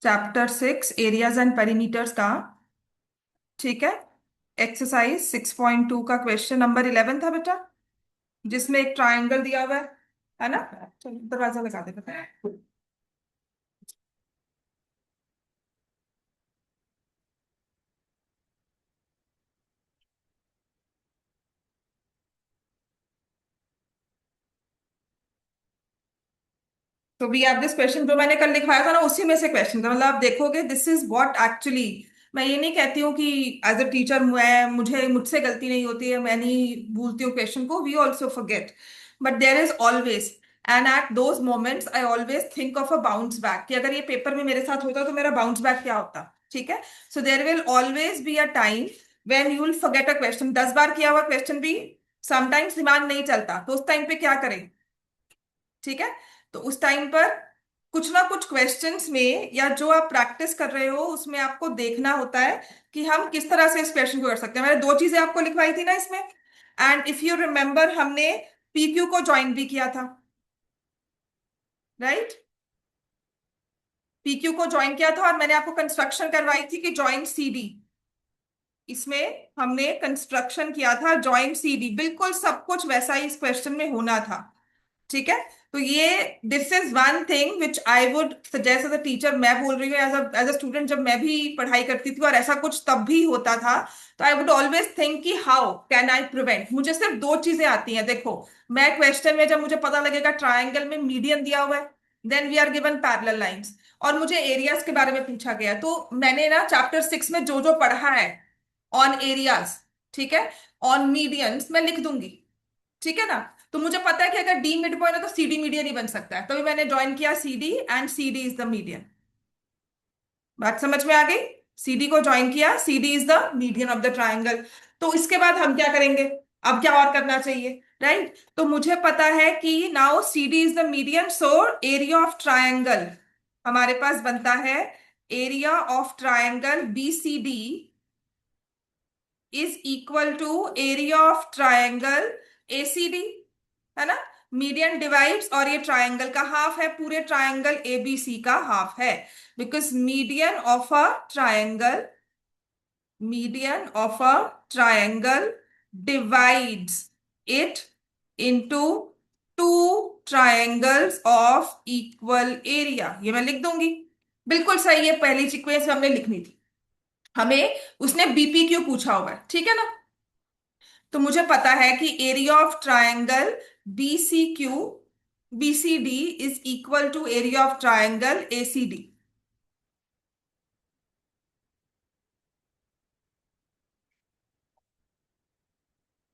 Chapter 6 areas and perimeters का। ठीक है। एक्सरसाइज 6.2 का क्वेश्चन नंबर 11 था बेटा, जिसमें एक ट्रायंगल दिया हुआ है ना। चलो दरवाजा लगा दे बेटा। तो वी हैव दिस क्वेश्चन जो मैंने कल लिखवाया था ना, उसी में से क्वेश्चन था। मतलब आप देखोगे दिस इज व्हाट एक्चुअली। मैं ये नहीं कहती हूँ कि एज अ टीचर मैं मुझे मुझसे गलती नहीं होती है, मैं नहीं भूलती हूँ क्वेश्चन को, we also forget. But there is always and at those moments I always think of a bounce back, कि अगर ये पेपर में मेरे साथ होता तो मेरा बाउंस बैक क्या होता। ठीक है। So there will always be a time when you will forget a question. 10 बार किया हुआ क्वेश्चन भी समटाइम्स दिमाग नहीं चलता, तो उस टाइम पे क्या करें। ठीक है। तो उस टाइम पर कुछ ना कुछ क्वेश्चंस में या जो आप प्रैक्टिस कर रहे हो उसमें आपको देखना होता है कि हम किस तरह से इस क्वेश्चन को कर सकते हैं। मैंने दो चीजें आपको लिखवाई थी ना इसमें। एंड इफ यू रिमेम्बर हमने पीक्यू को ज्वाइन भी किया था, राइट। पीक्यू को ज्वाइन किया था और मैंने आपको कंस्ट्रक्शन करवाई थी कि ज्वाइन सीडी। इसमें हमने कंस्ट्रक्शन किया था ज्वाइन सीडी, बिल्कुल सब कुछ वैसा ही इस क्वेश्चन में होना था। ठीक है। तो ये this is one thing which I would suggest as a teacher. मैं बोल रही हूँ एज अ स्टूडेंट, जब मैं भी पढ़ाई करती थी और ऐसा कुछ तब भी होता था, तो आई वुड ऑलवेज थिंक कि हाउ कैन आई प्रिवेंट। मुझे सिर्फ दो चीजें आती हैं। देखो, मैं क्वेश्चन में जब मुझे पता लगेगा ट्राइंगल में मीडियन दिया हुआ है, then we are given parallel lines, और मुझे एरियाज के बारे में पूछा गया, तो मैंने ना चैप्टर 6 में जो जो पढ़ा है ऑन एरियाज, ठीक है, ऑन मीडियंस, मैं लिख दूंगी। ठीक है ना। तो मुझे पता है कि अगर डी मिड पॉइंट है तो सीडी मीडियन ही बन सकता है, तभी मैंने ज्वाइन किया CD, and CD is the median. बात समझ में आ गई। सीडी को ज्वाइन किया, CD is the median of the triangle. तो इसके बाद हम क्या करेंगे, अब क्या और करना चाहिए, राइट। तो मुझे पता है कि now CD is the median, so area of triangle हमारे पास बनता है, area of triangle BCD is equal to area of triangle ACD, है ना। मीडियन डिवाइड्स, और ये ट्राइंगल का हाफ है, पूरे ट्राइंगल एबीसी का हाफ है, because median of a triangle divides it into two triangles of equal area. ये मैं लिख दूंगी, बिल्कुल सही है। पहली सीक्वेंस हमने लिखनी थी, हमें उसने बीपी क्यू पूछा हुआ है, ठीक है ना। तो मुझे पता है कि area of triangle B C Q B C D is equal to area of triangle A C D.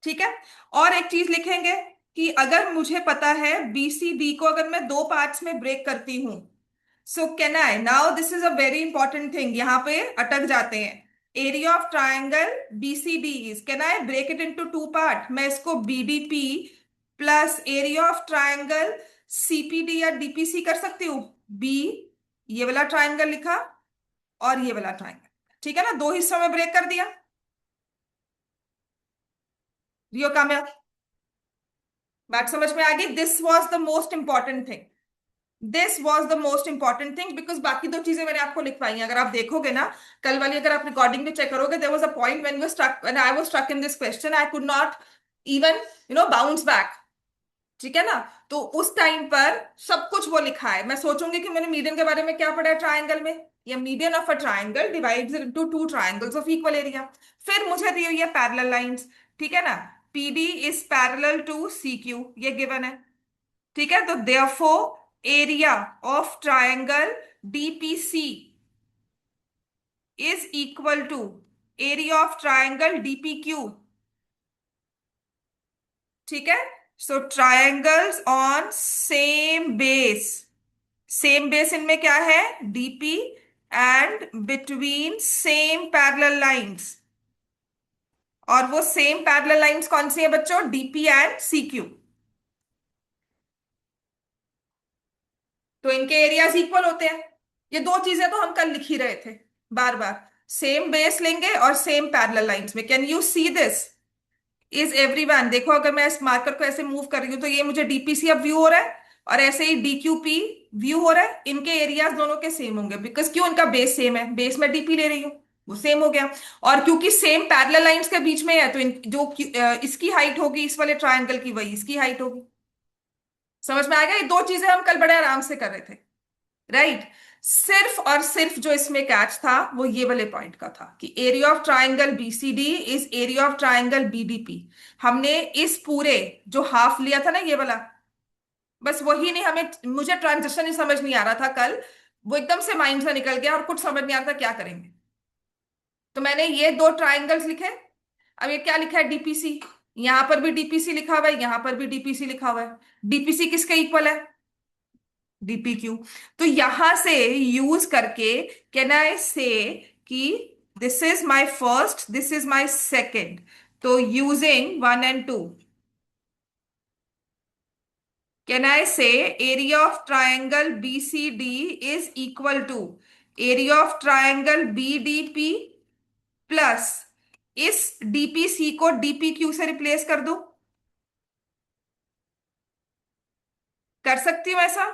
ठीक है। और एक चीज लिखेंगे कि अगर मुझे पता है बी सी डी को अगर मैं दो पार्ट्स में ब्रेक करती हूं, so can I now, this is a very important thing, यहां पे अटक जाते हैं। Area of triangle B C D is, can I break it into two part. मैं इसको B D P plus area of triangle CPD या DPC कर सकती हूँ। बी, ये वाला ट्राइंगल लिखा, और ये वाला ट्राइंगल, ठीक है ना, दो हिस्सों में ब्रेक कर दिया। रियो कामयाब। बात समझ में आ गई। This was the most important thing, this was the most important thing, because बाकी दो चीजें मैंने आपको लिखवाई हैं। अगर आप देखोगे ना कल वाली, अगर आप रिकॉर्डिंग में चेक करोगे, there was a point when I was struck in this question, I could not even bounce back. ठीक है ना। तो उस टाइम पर सब कुछ वो लिखा है। मैं सोचूंगी कि मैंने मीडियन के बारे में क्या पढ़ा है ट्राइंगल में, या median of a triangle divides into two triangles of equal area. फिर मुझे दी हुई है पैरेलल लाइंस, ठीक है ना। PD is parallel to C Q, ये गिवन है। ठीक है। तो therefore area of triangle DPC is equal to area of triangle DPQ. ठीक है। So triangles on same base, same base इनमें क्या है, DP, and between same parallel lines. और वो सेम पैरेलल लाइंस कौन सी है बच्चों, डीपी एंड सीक्यू। तो इनके एरियाज इक्वल होते हैं। ये दो चीजें तो हम कल लिख ही रहे थे बार बार। सेम बेस लेंगे और सेम पैरेलल लाइंस में। Can you see this, is everyone. देखो अगर मैं इस मार्कर को ऐसे मूव कर रही हूं तो ये मुझे डीपीसी अब व्यू हो रहा है। और ऐसे ही डी क्यू पी व्यू हो रहा है, इनके एरियाज दोनों के सेम होंगे, बिकॉज क्यों, इनका बेस सेम है, बेस में डीपी ले रही हूँ, वो सेम हो गया। और क्योंकि सेम पैरेलल लाइंस के बीच में है, तो इसकी हाइट होगी इस वाले ट्रायंगल की, वही इसकी हाइट होगी। समझ में आ गया? ये दो चीजें हम कल बड़े आराम से कर रहे थे, राइट। सिर्फ और सिर्फ जो इसमें कैच था वो ये वाले पॉइंट का था कि area of triangle BCD is area of triangle BDP. हमने इस पूरे जो हाफ लिया था ना ये वाला, बस वही नहीं, हमें मुझे ट्रांजिशन ही समझ नहीं आ रहा था कल, वो एकदम से माइंड से निकल गया और कुछ समझ नहीं आ रहा था क्या करेंगे। तो मैंने ये दो ट्राइंगल्स लिखे। अब ये क्या लिखा है, डीपीसी। यहां पर भी डीपीसी लिखा हुआ है, यहां पर भी डीपीसी लिखा हुआ है। डीपीसी किसके इक्वल है, डीपीक्यू। तो यहां से यूज करके can I say that this is my first, this is my second. तो using 1 and 2, can I say area of triangle BCD is equal to area of triangle BDP plus इस DPC को DPQ से replace कर दो। कर सकती हूँ ऐसा?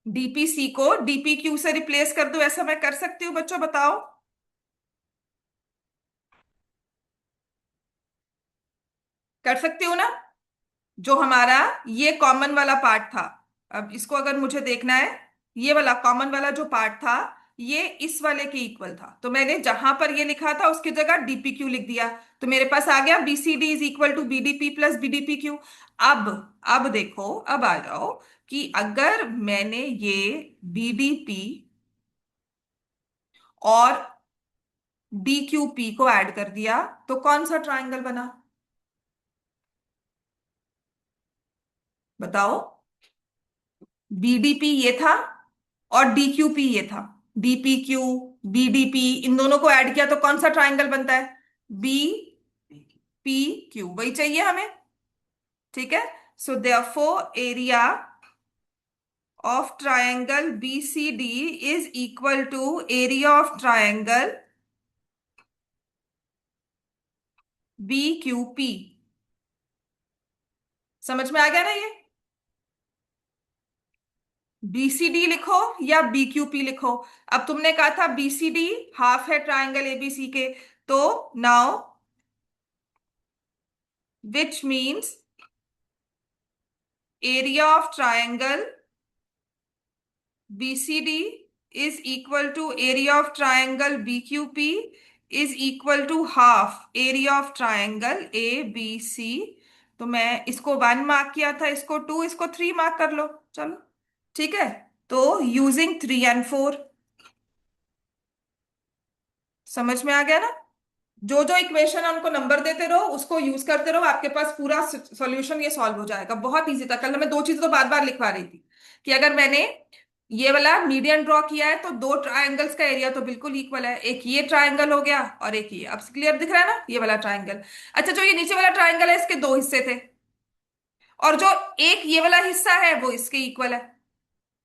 डीपीसी को डीपीक्यू से रिप्लेस कर दो, ऐसा मैं कर सकती हूँ बच्चों, बताओ। कर सकती हूँ ना? जो हमारा ये कॉमन वाला पार्ट था, अब इसको अगर मुझे देखना है, ये वाला कॉमन वाला जो पार्ट था ये इस वाले के इक्वल था, तो मैंने जहां पर ये लिखा था उसकी जगह डीपीक्यू लिख दिया। तो मेरे पास आ गया BCD is equal to BDP plus BDPQ. अब अब देखो, अब आ जाओ कि अगर मैंने ये बीडीपी और डीक्यूपी को ऐड कर दिया तो कौन सा ट्रायंगल बना, बताओ। बीडीपी ये था और डीक्यूपी ये था, डीपीक्यू बीडीपी, इन दोनों को ऐड किया तो कौन सा ट्रायंगल बनता है, बी पी क्यू, वही चाहिए हमें। ठीक है, so therefore area of triangle BCD is equal to area of triangle B Q P. समझ में आ गया ना ये? बीसीडी लिखो या बीक्यूपी लिखो। अब तुमने कहा था बीसीडी हाफ है ट्रायंगल एबीसी के, तो now which means area of triangle BCD is equal to area of triangle BQP is equal to half area of triangle ABC। तो मैं इसको 1 मार्क किया था, इसको 2, इसको 3 मार्क कर लो, चलो। ठीक है, तो यूजिंग 3 and 4, समझ में आ गया ना? जो जो इक्वेशन है उनको नंबर देते रहो, उसको यूज करते रहो, आपके पास पूरा सॉल्यूशन ये सॉल्व हो जाएगा। बहुत इजी था, कल मैं दो चीजें तो बार बार लिखवा रही थी कि अगर मैंने ये वाला मीडियन ड्रॉ किया है तो दो ट्रायंगल्स का एरिया तो बिल्कुल इक्वल है, एक ये ट्रायंगल हो गया और एक ये। अब क्लियर दिख रहा है ना ये वाला ट्रायंगल? अच्छा, जो ये नीचे वाला ट्रायंगल है इसके दो हिस्से थे, और जो एक ये वाला हिस्सा है वो इसके इक्वल है,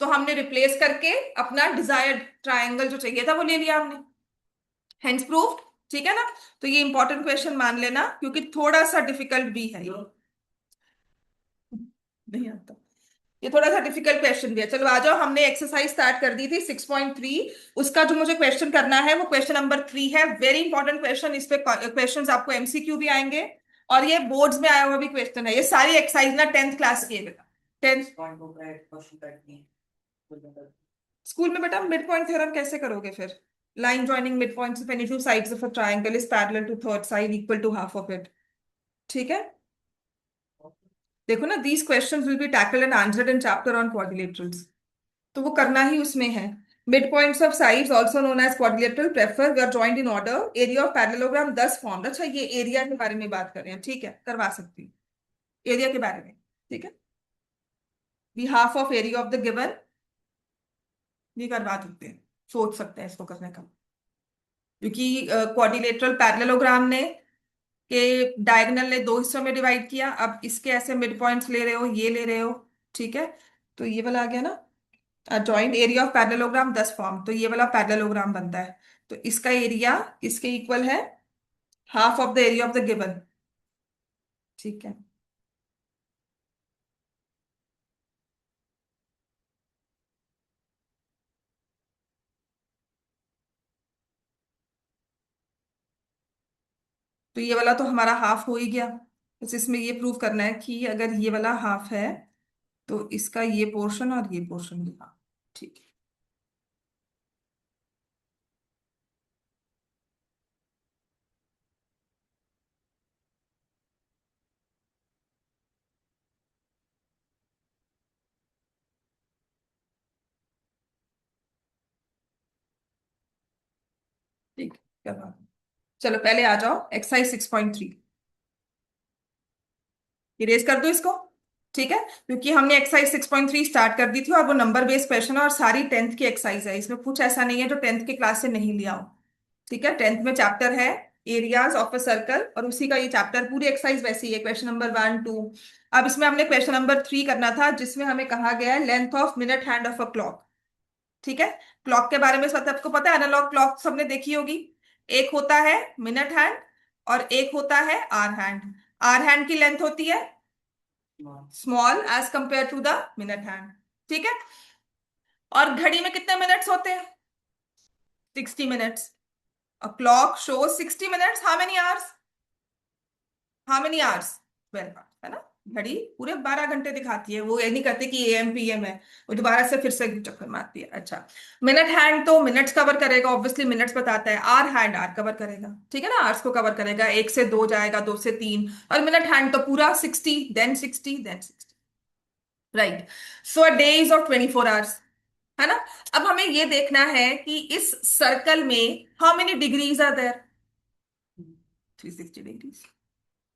तो हमने रिप्लेस करके अपना डिजायर्ड ट्रायंगल जो चाहिए था वो ले लिया हमने। Hence proved. ठीक है ना? तो ये इंपॉर्टेंट क्वेश्चन मान लेना, क्योंकि थोड़ा सा डिफिकल्ट भी है ये। नहीं आता, ये थोड़ा सा डिफिकल्ट क्वेश्चन भी है। चलो आ जाओ, हमने एक्सरसाइज स्टार्ट कर दी थी 6.3, उसका जो मुझे क्वेश्चन करना है वो क्वेश्चन नंबर 3 है। वेरी इंपॉर्टेंट क्वेश्चन, इस पे क्वेश्चन आपको एमसीक्यू भी आएंगे और ये बोर्ड्स में आया हुआ भी क्वेश्चन है। ये सारी एक्सरसाइज ना 10th क्लास की है बेटा, 10th। स्कूल में बेटा मिड पॉइंट थ्योरम कैसे करोगे फिर? Line joining mid points of any two sides of a triangle is parallel to third side equal to half of it. ठीक है, देखो ना, these questions will be tackled and answered in chapter on quadrilaterals, तो वो करना ही उसमें है। Mid points of sides also known as quadrilateral prefer we are joined in order, area of parallelogram 10 form. अच्छा, ये एरिया के बारे में बात कर रहे हैं, ठीक है, करवा सकती हूँ एरिया के बारे में। ठीक है, we half of area of the given, ये करवा सकते हैं, सोच सकते हैं इसको करने का, क्योंकि क्वाड्रिलेटरल पैरेललोग्राम ने के डायगोनल ने दो हिस्सों में डिवाइड किया, अब इसके ऐसे मिड पॉइंट्स ले रहे हो, ये ले रहे हो। ठीक है, तो ये वाला आ गया ना, joint area of parallelogram 10 form, तो ये वाला पैरेललोग्राम बनता है। तो इसका एरिया किसके इक्वल है, half of the area of the given. ठीक है। तो ये वाला तो हमारा हाफ हो ही गया। बस इसमें ये प्रूव करना है कि अगर ये वाला हाफ है तो इसका ये पोर्शन और ये पोर्शन भी हाफ। ठीक है। ठीक है, क्या बात है। चलो पहले आ जाओ एक्सरसाइज 6.3। इरेज कर दो इसको। ठीक है, क्योंकि हमने एक्सरसाइज 6.3 स्टार्ट कर दी थी और वो नंबर बेस्ड क्वेश्चन है और सारी 10th की एक्सरसाइज है, इसमें कुछ ऐसा नहीं है जो 10th की क्लास से नहीं लिया हो। ठीक है, 10th में चैप्टर है एरियाज ऑफ अ सर्कल और उसी का ये चैप्टर पूरी एक्सरसाइज वैसी है, क्वेश्चन नंबर 1 2। अब इसमें हमने क्वेश्चन नंबर 3 करना था जिसमें हमें कहा गया है length of minute hand of a clock. ठीक है, क्लॉक के बारे में सब आपको पता है, एनालॉग क्लॉक सबने देखी होगी। एक होता है मिनट हैंड और एक होता है आर हैंड। आर हैंड की लेंथ होती है small as compare to the minute hand. ठीक है, और घड़ी में कितने मिनट्स होते हैं? 60 minutes. A clock show 60 minutes, how many hours? 12 hours, है ना। घड़ी पूरे 12 घंटे दिखाती है, वो ये नहीं करती कि एएम पीएम है, वो दोबारा से फिर से चक्कर मारती है। अच्छा, मिनट हैंड तो मिनट्स कवर करेगा, ऑब्वियसली मिनट्स बताता है। आर हैंड आर कवर करेगा, ठीक है ना, आवर्स को कवर करेगा, 1 से 2 जाएगा, 2 से 3। और मिनट हैंड तो पूरा 60 then 60 then 60। Right. So a day is of 24 hours, है ना। अब हमें ये देखना है कि इस सर्कल में how many degrees are there? 360 degrees.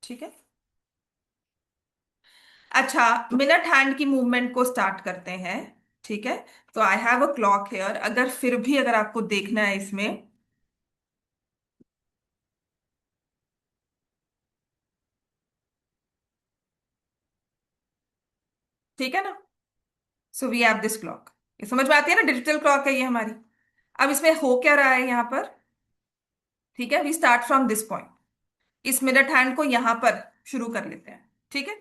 ठीक है। अच्छा, मिनट हैंड की मूवमेंट को स्टार्ट करते हैं। ठीक है, तो I have a clock here, अगर फिर भी अगर आपको देखना है इसमें, ठीक है ना। So we have this clock, ये समझ में आती है ना, डिजिटल क्लॉक है ये हमारी। अब इसमें हो क्या रहा है यहाँ पर? ठीक है, we start from this point, इस मिनट हैंड को यहां पर शुरू कर लेते हैं। ठीक है,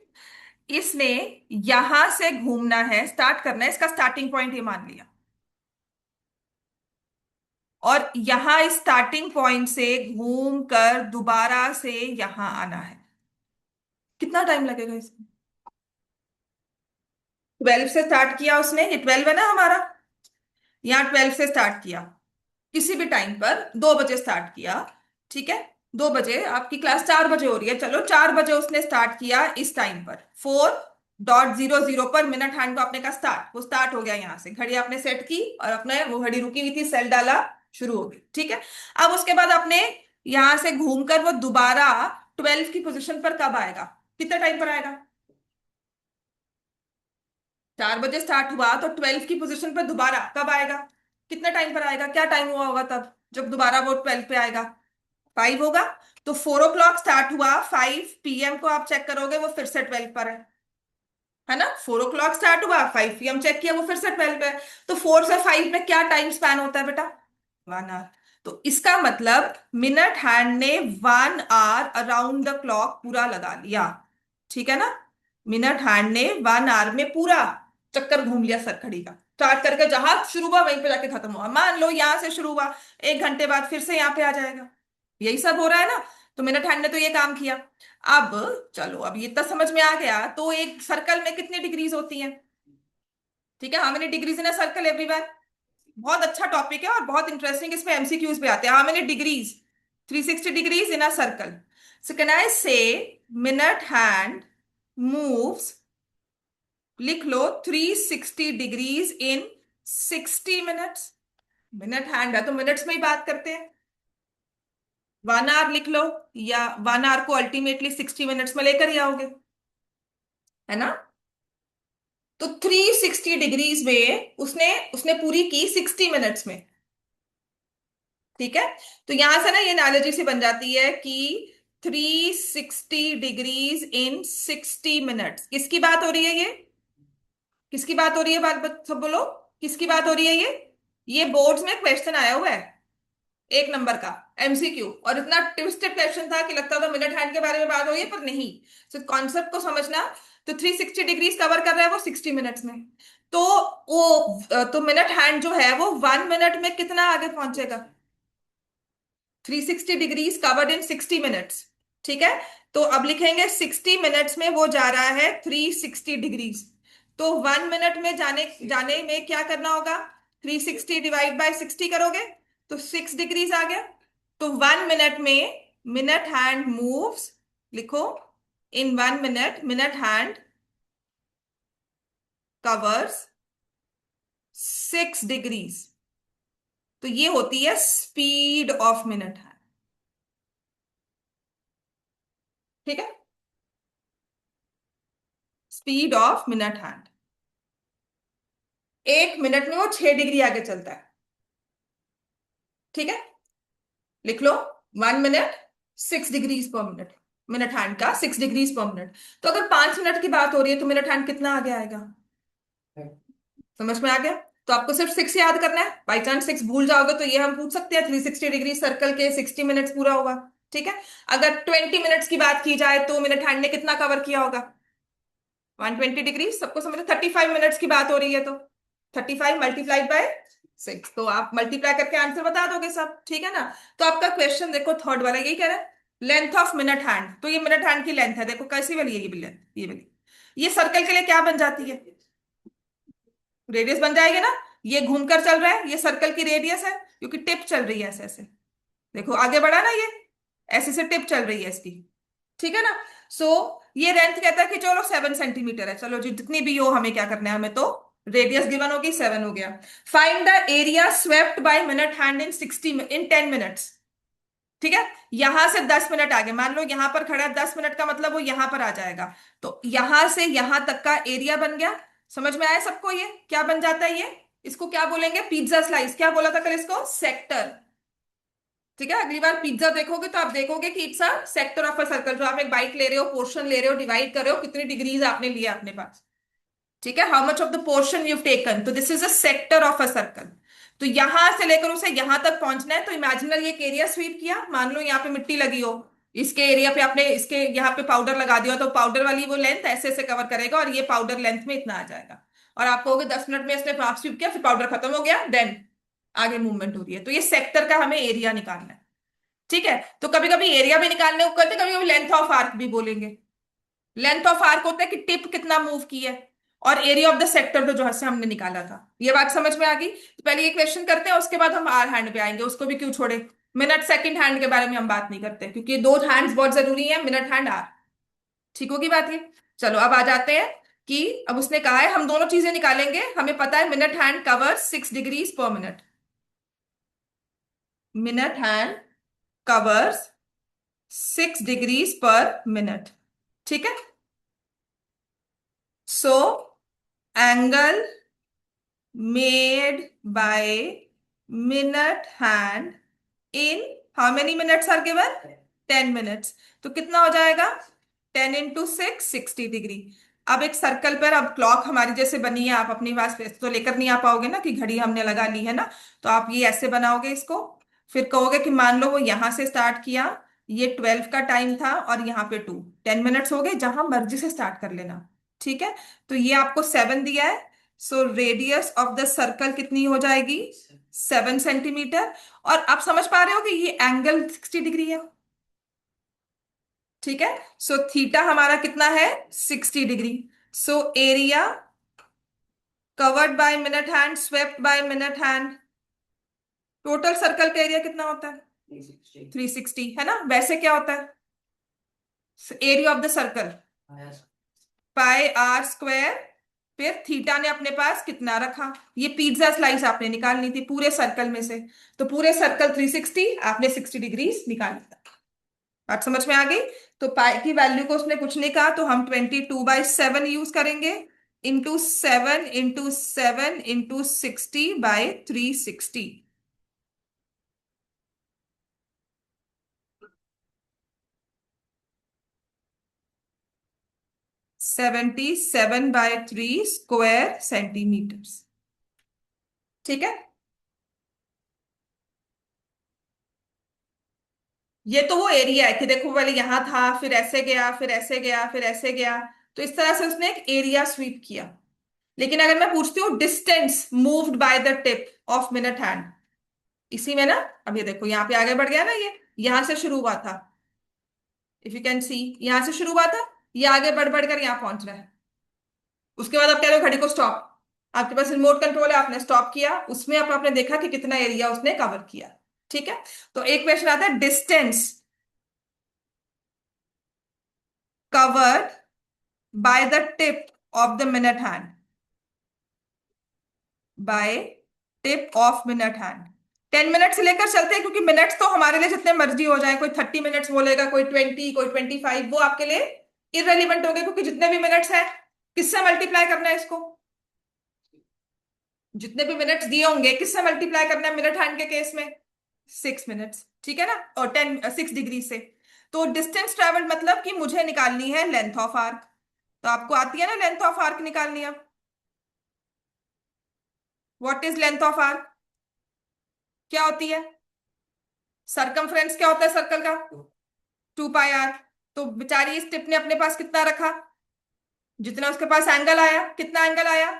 इसने यहां से घूमना है, स्टार्ट करना है, इसका स्टार्टिंग पॉइंट ये मान लिया, और यहां इस स्टार्टिंग पॉइंट से घूम कर दोबारा से यहां आना है। कितना टाइम लगेगा इसमें? 12 से स्टार्ट किया उसने, ये 12 है ना हमारा, यहाँ 12 से स्टार्ट किया, किसी भी टाइम पर 2 बजे स्टार्ट किया। ठीक है, 2 बजे, आपकी क्लास 4 बजे हो रही है, चलो 4 बजे उसने स्टार्ट किया, इस टाइम पर 4.00 पर मिनट हैंड को आपने कहा स्टार्ट, वो स्टार्ट हो गया, यहाँ से घड़ी आपने सेट की और अपने वो घड़ी रुकी हुई थी, सेल डाला, शुरू हो गई। ठीक है, अब उसके बाद आपने यहां से घूमकर वो दोबारा 12 की पोजीशन पर कब आएगा? कितने टाइम पर आएगा? 4 बजे स्टार्ट हुआ तो 12 की पोजीशन पर दोबारा कब आएगा? कितने टाइम पर आएगा? क्या टाइम हुआ होगा तब जब दोबारा वो 12 पे आएगा? 5 होगा। तो 4 o'clock स्टार्ट हुआ, 5 PM को आप चेक करोगे वो फिर से 12 पर है ना। 4 o'clock स्टार्ट हुआ, 5 PM चेक किया, वो फिर से 12 पे है। तो 4 से 5 में क्या टाइम स्पैन होता है बेटा? 1 आवर। तो इसका मतलब मिनट हैंड ने 1 आवर अराउंड द क्लॉक पूरा लगा लिया। ठीक है ना, मिनट हैंड ने 1 आवर में पूरा चक्कर घूम लिया सर घड़ी का, स्टार्ट करके जहां शुरू हुआ वहीं पे जाके खत्म हुआ। मान लो यहां से शुरू हुआ, 1 घंटे बाद फिर से यहाँ पे आ जाएगा, यही सब हो रहा है ना। तो मिनट हैंड ने तो ये काम किया। अब चलो, अब ये इतना समझ में आ गया, तो एक सर्कल में कितनी डिग्रीज होती हैं? ठीक है, how many degrees in a circle everyone? बहुत अच्छा टॉपिक है और बहुत इंटरेस्टिंग, इसमें एमसीक्यूज भी आते हैं। How many degrees? 360 degrees in a circle. So can I से मिनट हैंड मूव्स, लिख लो, 360 degrees in 60 minutes. Minute hand है तो मिनट्स में ही बात करते हैं। 1 आवर लिख लो, या 1 आवर को अल्टीमेटली 60 मिनट्स में लेकर ही आओगे, है ना। तो 360 डिग्रीज में उसने उसने पूरी की 60 मिनट्स में। ठीक है, तो यहां से ना ये एनालॉजी से बन जाती है कि 360 डिग्रीज इन 60 मिनट्स, किसकी बात हो रही है ये? किसकी बात हो रही है? बात सब बोलो, किसकी बात हो रही है ये? ये बोर्ड्स में क्वेश्चन आया हुआ है, एक नंबर का एमसीक्यू, और इतना ट्विस्टेड क्वेश्चन था कि लगता था मिनट हैंड के बारे में बात हो रही है, पर नहीं। तो कॉन्सेप्ट को समझना। तो 360 डिग्रीज कवर कर रहा है वो 60 मिनट्स में। तो तो मिनट हैंड जो है वो 1 मिनट में कितना आगे पहुंचेगा? 360 डिग्रीज कवर्ड इन 60 मिनट्स। ठीक है। तो अब लिखेंगे 60 मिनट्स में वो जा रहा है 360 डिग्रीज। तो 1 मिनट में जाने जाने में क्या करना होगा? 360 डिवाइड बाय 60 करोगे तो 6 डिग्रीज आ गया। तो 1 मिनट में मिनट हैंड मूव्स, लिखो, इन 1 minute minute hand covers 6 degrees. तो ये होती है स्पीड ऑफ मिनट हैंड। ठीक है। Speed of minute hand 1 minute में वो 6 डिग्री आगे चलता है। ठीक है। लिख लो, 1 मिनट 6 डिग्रीज पर मिनट। मिनट हैंड का 6 डिग्रीज पर मिनट। तो अगर 5 मिनट की बात हो रही है तो मिनट हैंड कितना आगे आएगा? समझ में आ गया? तो आपको सिर्फ 6 याद करना है। बाई चांस 6 भूल जाओगे तो ये हम पूछ सकते हैं 360 डिग्री सर्कल के 60 मिनट्स पूरा होगा। ठीक है। अगर 20 मिनट्स की बात की जाए तो मिनट हैंड ने कितना कवर किया होगा? 120 डिग्री। सबको समझ, 35 मिनट्स की बात हो रही है तो 35 मल्टीप्लाइड बाय 6, तो आप मल्टीप्लाई करके आंसर बता दोगे सब। ठीक है ना? तो आपका क्वेश्चन देखो थर्ड वाला यही कह रहा है, लेंथ ऑफ मिनट हैंड। तो ये मिनट हैंड की लेंथ है, देखो कैसी वाली है ये भी लेंथ, ये वाली। ये सर्कल के लिए क्या बन जाती है? रेडियस बन जाएगी ना। ये घूमकर चल रहा है, ये सर्कल की रेडियस है, क्योंकि टिप चल रही है ऐसे ऐसे। देखो आगे बढ़ा ना ये, ऐसे से टिप चल रही है इसकी। ठीक है ना? सो ये लेंथ कहता है कि चलो 7 सेंटीमीटर है। चलो जी, जितनी भी हो, हमें क्या करना है, हमें तो रेडियस गिवन होगी 7 हो गया। Find the area swept by minute hand in 10 minutes. ठीक है। यहां से 10 मिनट आगे, मान लो यहां पर खड़ा है, 10 मिनट का मतलब वो यहां पर आ जाएगा। तो यहां से यहां तक का एरिया बन गया। समझ में आया सबको? ये क्या बन जाता है ये? इसको क्या बोलेंगे? Pizza slice. क्या बोला था कल इसको? सेक्टर। ठीक है। अगली बार पिज्जा देखोगे तो आप देखोगे कि it's a sector of a circle. जो आप एक बाइट ले रहे हो, पोर्शन ले रहे हो, डिवाइड कर रहे हो, कितनी डिग्रीज आपने लिया अपने पास। ठीक है। How much of the portion you taken, तो this is a sector of a circle. तो यहां से लेकर उसे यहां तक पहुंचना है। तो इमेजिनरी एक एरिया स्वीप किया, मान लो यहाँ पे मिट्टी लगी हो, इसके एरिया पे आपने इसके यहाँ पे पाउडर लगा दिया, तो पाउडर वाली वो लेंथ ऐसे ऐसे कवर करेगा और ये पाउडर लेंथ में इतना आ जाएगा। और आप कहोगे 10 मिनट में इसने पाप स्वीप किया, फिर पाउडर खत्म हो गया, देन आगे मूवमेंट हो रही है। तो ये सेक्टर का हमें एरिया निकालना है। ठीक है। तो कभी कभी एरिया भी निकालने को कहते हैं, कभी कभी लेंथ ऑफ आर्क भी बोलेंगे। लेंथ ऑफ आर्क होता है कि टिप कितना मूव की है, और एरिया ऑफ द सेक्टर तो जो से हमने निकाला था। ये बात समझ में आ गई? तो पहले ये क्वेश्चन करते हैं, उसके बाद हम आर हैंड पे आएंगे, उसको भी क्यों छोड़े। मिनट सेकंड हैंड के बारे में हम बात नहीं करते, क्योंकि दो हैंड्स बहुत जरूरी है, मिनट हैंड आर। ठीक होगी बात ये? चलो अब आ जाते हैं कि अब उसने कहा है हम दोनों चीजें निकालेंगे। हमें पता है मिनट हैंड कवर 6 डिग्रीज पर minute. Minute hand covers 6 degrees पर मिनट। ठीक है। So angle made by minute hand in how many minutes are given? 10 minutes। तो कितना हो जाएगा? 10 × 6 60 डिग्री। अब एक सर्कल पर, अब क्लॉक हमारी जैसे बनी है, आप अपनी पास तो लेकर नहीं आ पाओगे ना कि घड़ी हमने लगा ली है ना। तो आप ये ऐसे बनाओगे इसको। फिर कहोगे कि मान लो वो यहां से स्टार्ट किया, ये 12 का टाइम था, और यहाँ पे 10 मिनट्स हो गए, जहां मर्जी से स्टार्ट कर लेना। ठीक है। तो ये आपको 7 दिया है। So radius of the circle कितनी हो जाएगी? 7 सेंटीमीटर। और आप समझ पा रहे हो कि ये एंगल 60 डिग्री है। ठीक है। सो थीटा हमारा कितना है? 60 degree. So area covered by minute hand, swept by minute hand, total circle का एरिया कितना होता है? 360 है ना? वैसे क्या होता है area of the circle? Pi r square. फिर थीटा ने अपने पास कितना रखा? ये पिज्जा स्लाइस आपने निकालनी थी पूरे सर्कल में से। तो पूरे सर्कल 360, आपने 60 डिग्रीज निकाल लिया। बात समझ में आ गई? तो पाई की वैल्यू को उसने कुछ नहीं कहा, तो हम 22/7 यूज करेंगे, इंटू 7 × 7 × 60/360। 77/3 square centimetres. ठीक है। ये तो वो एरिया है कि देखो पहले यहां था, फिर ऐसे गया, फिर ऐसे गया, फिर ऐसे गया। तो इस तरह से उसने एक एरिया स्वीप किया। लेकिन अगर मैं पूछती हूँ distance moved by the tip of minute hand, इसी में ना, अब ये देखो यहाँ पे आगे बढ़ गया ना, ये यहां से शुरू हुआ था, इफ यू कैन सी, यहां से शुरू हुआ था, ये आगे बढ़ बढ़कर यहाँ पहुंच रहा है। उसके बाद आप कह रहे हो घड़ी को स्टॉप, आपके पास रिमोट कंट्रोल है, आपने स्टॉप किया, उसमें आपने देखा कि कितना एरिया उसने कवर किया। ठीक है। तो एक क्वेश्चन आता है, distance covered by the tip of the minute hand, by tip of minute hand. 10 minute से लेकर चलते हैं, क्योंकि मिनट्स तो हमारे लिए जितने मर्जी हो जाए, कोई 30 मिनट्स बोलेगा, कोई 20, कोई 25, वो आपके लिए इररेलीवेंट हो गए, क्योंकि जितने भी मिनट्स हैं, किससे मल्टीप्लाई करना है इसको, जितने भी मिनट्स दिए होंगे किससे मल्टीप्लाई करना है मिनट हैंड के केस में, 6 मिनट्स, ठीक है ना, और 6 डिग्री से। तो डिस्टेंस ट्रेवल मतलब कि मुझे निकालनी है लेंथ ऑफ आर्क। तो आपको आती है ना लेंथ ऑफ आर्क निकालनी अब। What is length of arc, क्या होती है? सरकमफ्रेंस क्या होता है सर्कल का? 2 पाई आर। तो बेचारी इस टिप ने अपने पास कितना रखा, जितना उसके पास एंगल आया, कितना एंगल आया,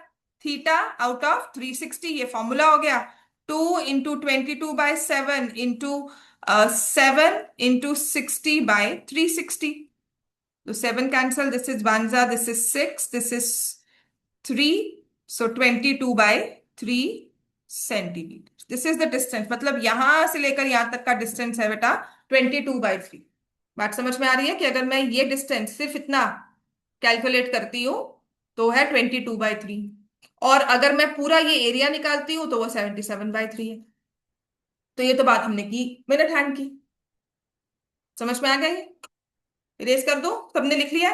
थीटा आउट ऑफ 360, ये फॉर्मूला हो गया। 2 × 22/7 इंटू 7 × 60/360। तो 7 cancel, this is 1 this is 6, this is 3, so 22/3 centimetre, this is the distance. मतलब यहां से लेकर यहां तक का डिस्टेंस है बेटा 22/3। बात समझ में आ रही है कि अगर मैं ये डिस्टेंस सिर्फ इतना कैलकुलेट करती हूँ तो है 22/3, और अगर मैं पूरा ये एरिया निकालती हूँ तो वो 77/3 है। तो ये तो बात हमने की मिनट हैंड की। समझ में आ गया ये? इरेज कर दो, सबने लिख लिया?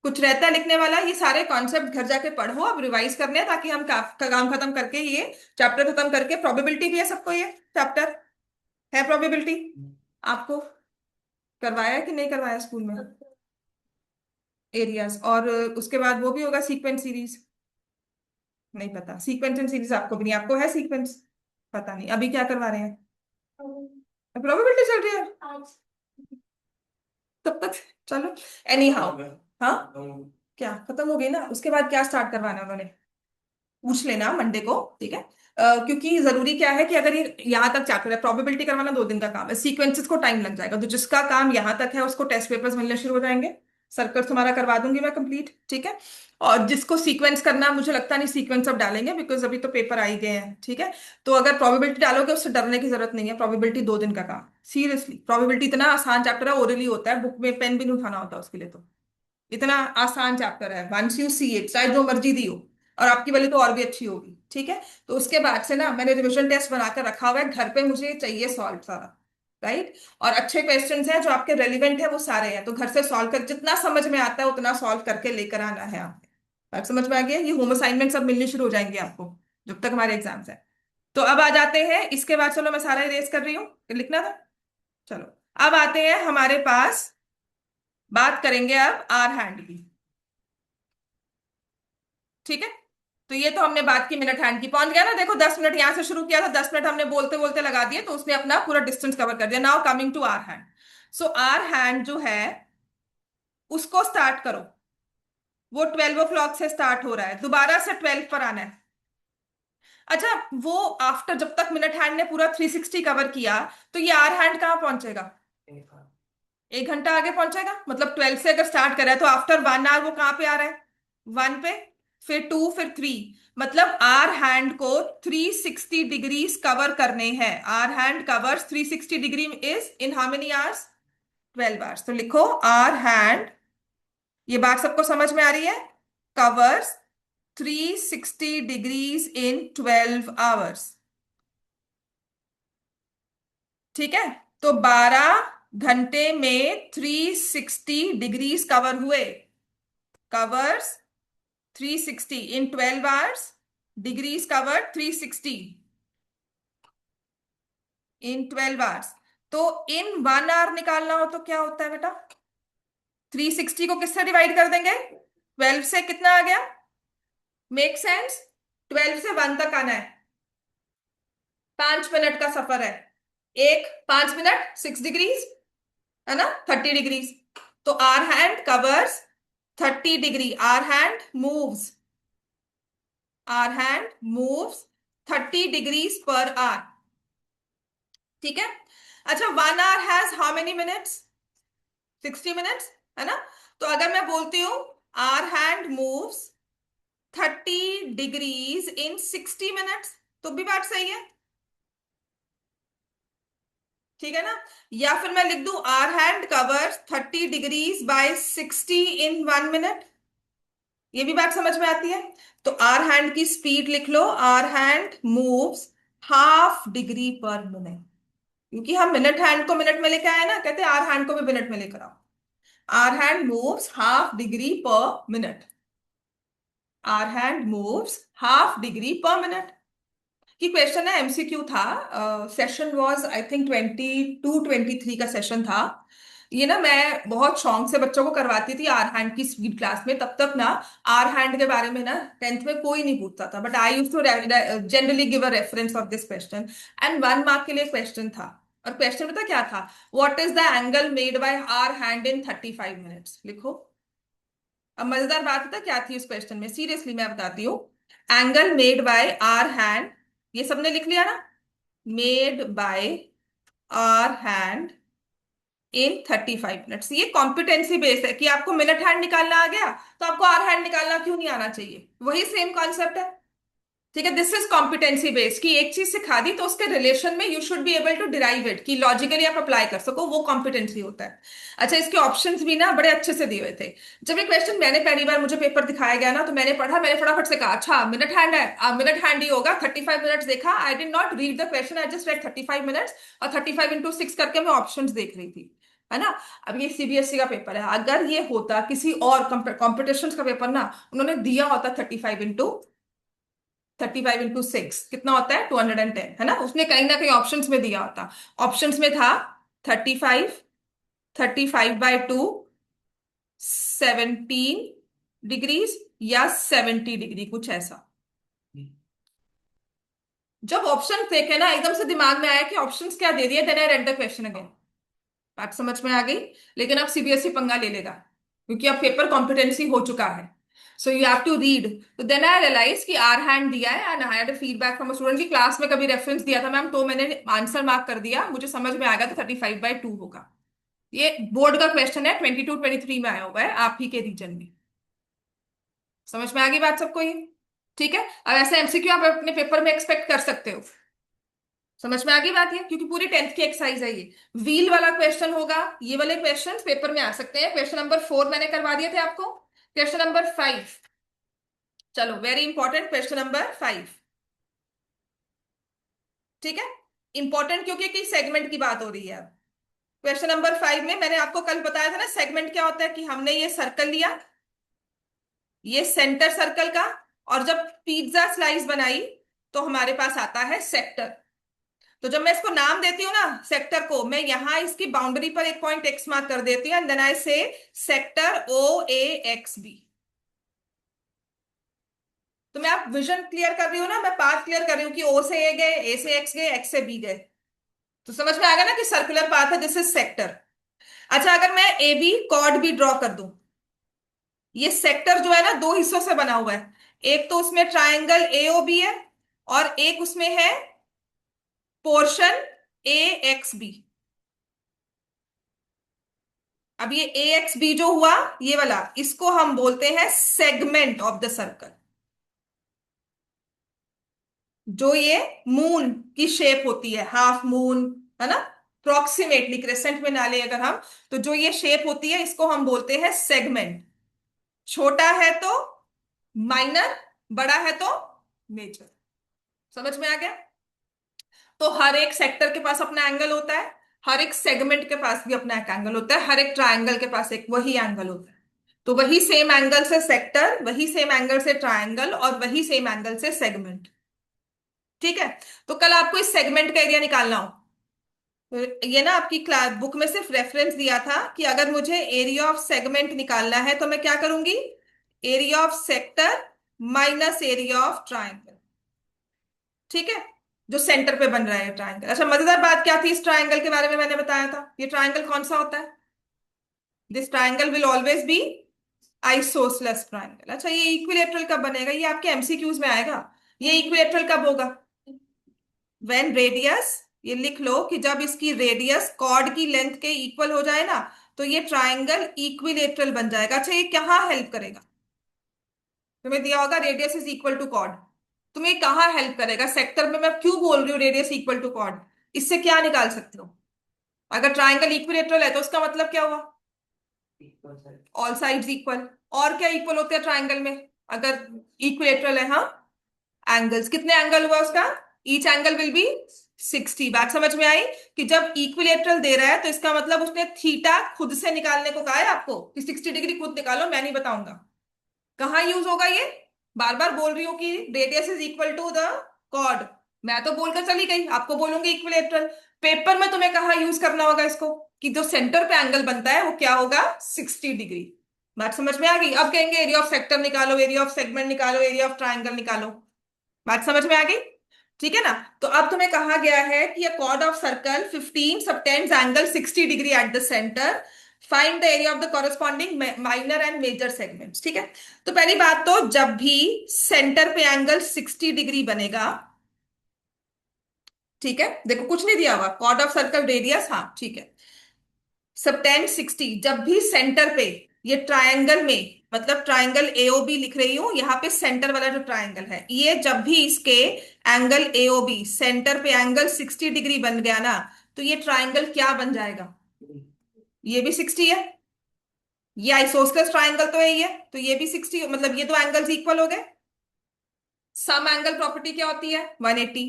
कुछ रहता है लिखने वाला? ये सारे कॉन्सेप्ट घर जाके पढ़ो, अब रिवाइज करने हैं, ताकि हम का काम खत्म करके, ये चैप्टर खत्म करके, प्रोबेबिलिटी भी है सबको, ये चैप्टर है प्रोबेबिलिटी, आपको करवाया है कि नहीं करवाया स्कूल में? एरियाज, और उसके बाद वो भी होगा सीक्वेंस सीरीज। नहीं पता, सीक्वेंस एंड सीरीज आपको भी नहीं, आपको है सीक्वेंस? पता नहीं अभी क्या करवा रहे हैं, प्रोबेबिलिटी चल रही है तब तक। चलो, एनी हाउ। हाँ, क्या खत्म हो गई ना? उसके बाद क्या स्टार्ट करवाना है उन्होंने, पूछ लेना मंडे को, ठीक है। क्योंकि जरूरी क्या है कि अगर ये यहाँ तक चैप्टर है, प्रोबेबिलिटी करवाना 2 दिन का काम है, सीक्वेंसेस को टाइम लग जाएगा, तो जिसका काम यहाँ तक है उसको टेस्ट पेपर्स मिलने शुरू हो जाएंगे, सर्कल तुम्हारा करवा दूंगी मैं कंप्लीट, ठीक है। और जिसको सीक्वेंस करना, मुझे लगता नहीं सीक्वेंस अब डालेंगे, बिकॉज अभी तो पेपर आ ही गए हैं, ठीक है। तो अगर प्रोबेबिलिटी डालोगे उससे डरने की जरूरत नहीं है, प्रोबेबिलिटी 2 दिन का काम, सीरियसली। प्रोबेबिलिटी इतना आसान चैप्टर है, ओरली होता है, बुक में पेन भी नहीं उठाना होता उसके लिए, तो इतना आसान चैप्टर है, वंस यू सी इट, चाहे जो मर्जी दी हो। और आपकी वाली तो और भी अच्छी होगी, ठीक है। तो उसके बाद से ना मैंने रिविजन टेस्ट बनाकर रखा हुआ है, घर पे मुझे चाहिए सॉल्व सारा, राइट। और अच्छे क्वेश्चंस हैं जो आपके रेलिवेंट है, वो सारे हैं, तो घर से सॉल्व कर, जितना समझ में आता है उतना सॉल्व करके लेकर आना है आपने। बात समझ में आ गया? ये होम असाइनमेंट सब मिलने शुरू हो जाएंगे आपको जब तक हमारे एग्जाम्स हैं। तो अब आ जाते हैं इसके बाद, चलो मैं सारा इरेज कर रही हूँ, लिखना था। चलो, अब आते हैं हमारे पास, बात करेंगे अब आर हैंड की, ठीक है। तो ये तो हमने बात की मिनट हैंड की, पहुंच गया ना, देखो 10 मिनट यहां से शुरू किया था, 10 मिनट हमने बोलते बोलते लगा दिए, तो उसने अपना पूरा डिस्टेंस कवर कर दिया। Now coming to hour hand. So hour hand जो है उसको स्टार्ट करो, वो 12 o'clock से स्टार्ट हो रहा है, दोबारा से 12 पर आना है। अच्छा, वो आफ्टर, जब तक मिनट हैंड ने पूरा 360 कवर किया, तो ये आर हैंड कहाँ पहुंचेगा? 1 घंटा आगे पहुंचेगा, मतलब 12 से अगर स्टार्ट करा है तो आफ्टर 1 hour वो कहाँ पे आ रहा है? 1 पे, फिर 2, फिर 3। मतलब आर हैंड को 360 डिग्रीज कवर करने हैं, hour hand covers 360 degree is in how many hours? 12 hours. तो लिखो आर हैंड, ये बात सबको समझ में आ रही है? कवर्स 360 डिग्रीज इन 12 आवर्स, ठीक है। तो 12 घंटे में 360 डिग्रीज कवर हुए, कवर्स 360 इन 12 आवर्स, डिग्रीज कवर 360 इन 12 आवर्स। तो इन 1 hour निकालना हो तो क्या होता है बेटा? 360 को किससे डिवाइड कर देंगे? 12 से, कितना आ गया? Make sense? 12 से 1 तक आना है, 5 मिनट का सफर है, एक 5 मिनट 6 डिग्रीज, है ना, 30 डिग्रीज। तो hour hand covers 30 degree, hour hand moves 30 degrees per hour. ठीक है। अच्छा, 1 hour has how many minutes? 60 minutes, है ना। तो अगर मैं बोलती हूँ hour hand moves 30 degrees in 60 minutes, तो भी बात सही है, ठीक है ना। या फिर मैं लिख दूं hour hand covers 30 degrees by 60 in 1 minute, ये भी बात समझ में आती है। तो आर हैंड की स्पीड लिख लो, hour hand moves half degree per minute, क्योंकि हम मिनट हैंड को मिनट में लेके आए ना, कहते हैं आर हैंड को भी मिनट में लेकर आओ। Hour hand moves half degree per minute, hour hand moves half degree per minute. की क्वेश्चन है, एमसीक्यू था। सेशन वाज आई थिंक 22-23 का सेशन था। ये ना मैं बहुत शौक से बच्चों को करवाती थी आर हैंड की स्पीड क्लास में। तब तक ना आर हैंड के बारे में ना टेंथ में कोई नहीं पूछता था, but I use to generally give a reference of this question. And 1 mark के लिए क्वेश्चन था। और क्वेश्चन पता क्या था? What is the angle made by hour hand in 35 minutes, लिखो। अब मजेदार बात पता क्या थी उस क्वेश्चन में, सीरियसली मैं बताती हूँ। Angle made by hour hand, ये सबने लिख लिया ना, made by hour hand in 35 minutes. ये कॉम्पिटेंसी बेस्ड है कि आपको मिनट हैंड निकालना आ गया, तो आपको आर हैंड निकालना क्यों नहीं आना चाहिए? वही सेम कॉन्सेप्ट है, ठीक है। दिस इज कॉम्पिटेंसी बेस्ड, कि एक चीज सिखा दी तो उसके रिलेशन में you should be able to derive it, कि लॉजिकली आप अप्लाई कर सको, वो कॉम्पिटेंसी होता है। अच्छा, इसके ऑप्शंस भी ना बड़े अच्छे से दिए हुए थे। जब ये क्वेश्चन मैंने पहली बार मुझे पेपर दिखाया गया ना, तो मैंने पढ़ा, मैंने फटाफट से कहा अच्छा मिनट हैंड है, मिनट हैंड ही होगा। 35 मिनट्स देखा, I did not read the question, I just red 35 minutes, और 35 × 6 करके मैं ऑप्शंस देख रही थी, है ना। अब ये सीबीएसई का पेपर है, अगर ये होता किसी और कॉम्पिटिशन का पेपर ना, उन्होंने दिया होता 35 × 6 कितना होता है? 210, है ना। उसने कहीं ना कहीं ऑप्शंस में दिया होता। ऑप्शंस में था 35, 35/2, 17 डिग्रीज, या 70 डिग्री, कुछ ऐसा। जब ऑप्शन देखे ना, एकदम से दिमाग में आया कि ऑप्शंस क्या दे दिए, then I read the question again. बात समझ में आ गई। लेकिन अब सीबीएसई पंगा ले लेगा, क्योंकि अब पेपर कॉम्पिटेंसी हो चुका है। So you have to read. तो देन आई रियलाइज कि आर हैंड दिया है, and I had feedback from student की क्लास में कभी रेफरेंस दिया था मैम, तो मैंने आंसर मार्क कर दिया, मुझे समझ में आ गया, तो 35/2 होगा। ये बोर्ड का क्वेश्चन है, 22-23 में आया हुआ है आप ही के रीजन में। समझ में आ गई बात सबको ये? ठीक है। अब ऐसे एमसीक्यू आप अपने पेपर में एक्सपेक्ट कर सकते हो। समझ में आ गई बात? है क्योंकि पूरी टेंथ की एक्सरसाइज है ये। व्हील वाला क्वेश्चन होगा, ये वाले क्वेश्चन पेपर में आ सकते हैं। क्वेश्चन नंबर 4 मैंने करवा दिए थे आपको। क्वेश्चन नंबर 5, चलो वेरी इंपॉर्टेंट, क्वेश्चन नंबर 5, ठीक है। इंपॉर्टेंट क्योंकि कि सेगमेंट की बात हो रही है अब। क्वेश्चन नंबर 5 में मैंने आपको कल बताया था ना, सेगमेंट क्या होता है, कि हमने ये सर्कल लिया, ये सेंटर सर्कल का, और जब पिज्जा स्लाइस बनाई तो हमारे पास आता है सेक्टर। तो जब मैं इसको नाम देती हूँ ना सेक्टर को, मैं यहां इसकी बाउंड्री पर एक पॉइंट एक्स मार्क कर देती हूँ, एंड देन आई से सेक्टर OAXB। तो मैं आप विजन क्लियर कर रही हूँ ना, मैं पाथ क्लियर कर रही हूँ कि ओ से ए गए, ए से एक्स गए, एक्स से बी गए। तो समझ में आ गया ना कि सर्कुलर पाथ है, दिस इज सेक्टर। अच्छा, अगर मैं ए बी कॉर्ड भी ड्रॉ कर दूं, ये सेक्टर जो है ना दो हिस्सों से बना हुआ है। एक तो उसमें ट्राइंगल AOB है, और एक उसमें है पोर्शन AXB। अब ये AXB जो हुआ, ये वाला, इसको हम बोलते हैं सेगमेंट ऑफ द सर्कल। जो ये मून की शेप होती है, हाफ मून, है ना, प्रोक्सीमेटली क्रेसेंट में ना ले अगर हम, तो जो ये शेप होती है इसको हम बोलते हैं सेगमेंट। छोटा है तो माइनर, बड़ा है तो मेजर। समझ में आ गया? तो हर एक सेक्टर के पास अपना एंगल होता है, हर एक सेगमेंट के पास भी अपना एक एंगल होता है, हर एक ट्रायंगल के पास एक वही एंगल होता है। तो वही सेम एंगल से सेक्टर, वही सेम एंगल से ट्रायंगल, और वही सेम एंगल से सेगमेंट। ठीक है। तो कल आपको इस सेगमेंट का एरिया निकालना हो, तो ये ना आपकी क्लास बुक में सिर्फ रेफरेंस दिया था कि अगर मुझे एरिया ऑफ सेगमेंट निकालना है तो मैं क्या करूंगी? Area of sector minus area of triangle. ठीक है। जो सेंटर पे बन रहा है ट्राइंगल। अच्छा, मजेदार बात क्या थी इस ट्राइंगल के बारे में, मैंने बताया था ये ट्राइंगल कौन सा होता है। This triangle will always B isosceles triangle. अच्छा, ये इक्विलेटरल कब बनेगा, ये आपके एमसीक्यूज में आएगा। ये इक्विलेटरल कब होगा, व्हेन रेडियस, ये लिख लो कि जब इसकी रेडियस कॉर्ड की लेंथ के इक्वल हो जाए ना, तो ये ट्राइंगल इक्विलेटरल बन जाएगा। अच्छा, ये कहाँ हेल्प करेगा, तुम्हें दिया होगा radius is equal to chord, तुम्हें कहाँ हेल्प करेगा सेक्टर में, मैं क्यों बोल रही हूँ रेडियस इक्वल टू कॉर्ड, इससे क्या निकाल सकते हो। अगर ट्राइंगल इक्विलेटरल है तो उसका मतलब क्या हुआ, ऑल साइड्स इक्वल। और क्या इक्वल होते हैं ट्राइंगल में अगर इक्विलेटरल है, हाँ, एंगल्स। कितने एंगल हुआ उसका, ईच एंगल विल बी 60। बात समझ में आई कि जब इक्विलेटरल दे रहा है तो इसका मतलब उसने थीटा खुद से निकालने को कहा है आपको कि 60 डिग्री खुद निकालो, मैं नहीं बताऊंगा। कहाँ यूज होगा ये, बार बार बोल रही हूँ कि radius is equal to the chord, मैं तो बोलकर चली गई, आपको बोलूंगी इक्विलेटरल। पेपर में तुम्हें कहाँ यूज करना होगा इसको, कि जो सेंटर पे एंगल बनता है वो क्या होगा, 60 डिग्री। बात समझ में आ गई। अब कहेंगे एरिया ऑफ सेक्टर निकालो, एरिया ऑफ सेगमेंट निकालो, एरिया ऑफ ट्राइंगल निकालो। बात समझ में आ गई, ठीक है ना। तो अब तुम्हें कहा गया है कि a chord of circle 15 subtends angle 60 degree at the center, find the area of the corresponding minor and major segments। ठीक है, तो पहली बात तो जब भी सेंटर पे एंगल 60 डिग्री बनेगा, ठीक है, देखो कुछ नहीं दिया हुआ, कॉर्ड ऑफ सर्कल रेडियस, हाँ ठीक है, सबटेंड 60, जब भी सेंटर पे, ये ट्रायंगल में मतलब ट्रायंगल एओबी लिख रही हूं, यहाँ पे सेंटर वाला जो ट्रायंगल है ये, जब भी इसके एंगल एओबी सेंटर पे एंगल 60 डिग्री बन गया ना, तो ये ट्रायंगल क्या बन जाएगा, ये भी 60 है, ये आइसोसेलेस ट्रायंगल तो है ये, तो ये भी 60, मतलब ये दो एंगल्स इक्वल हो गए। सम एंगल प्रॉपर्टी क्या होती है, 180।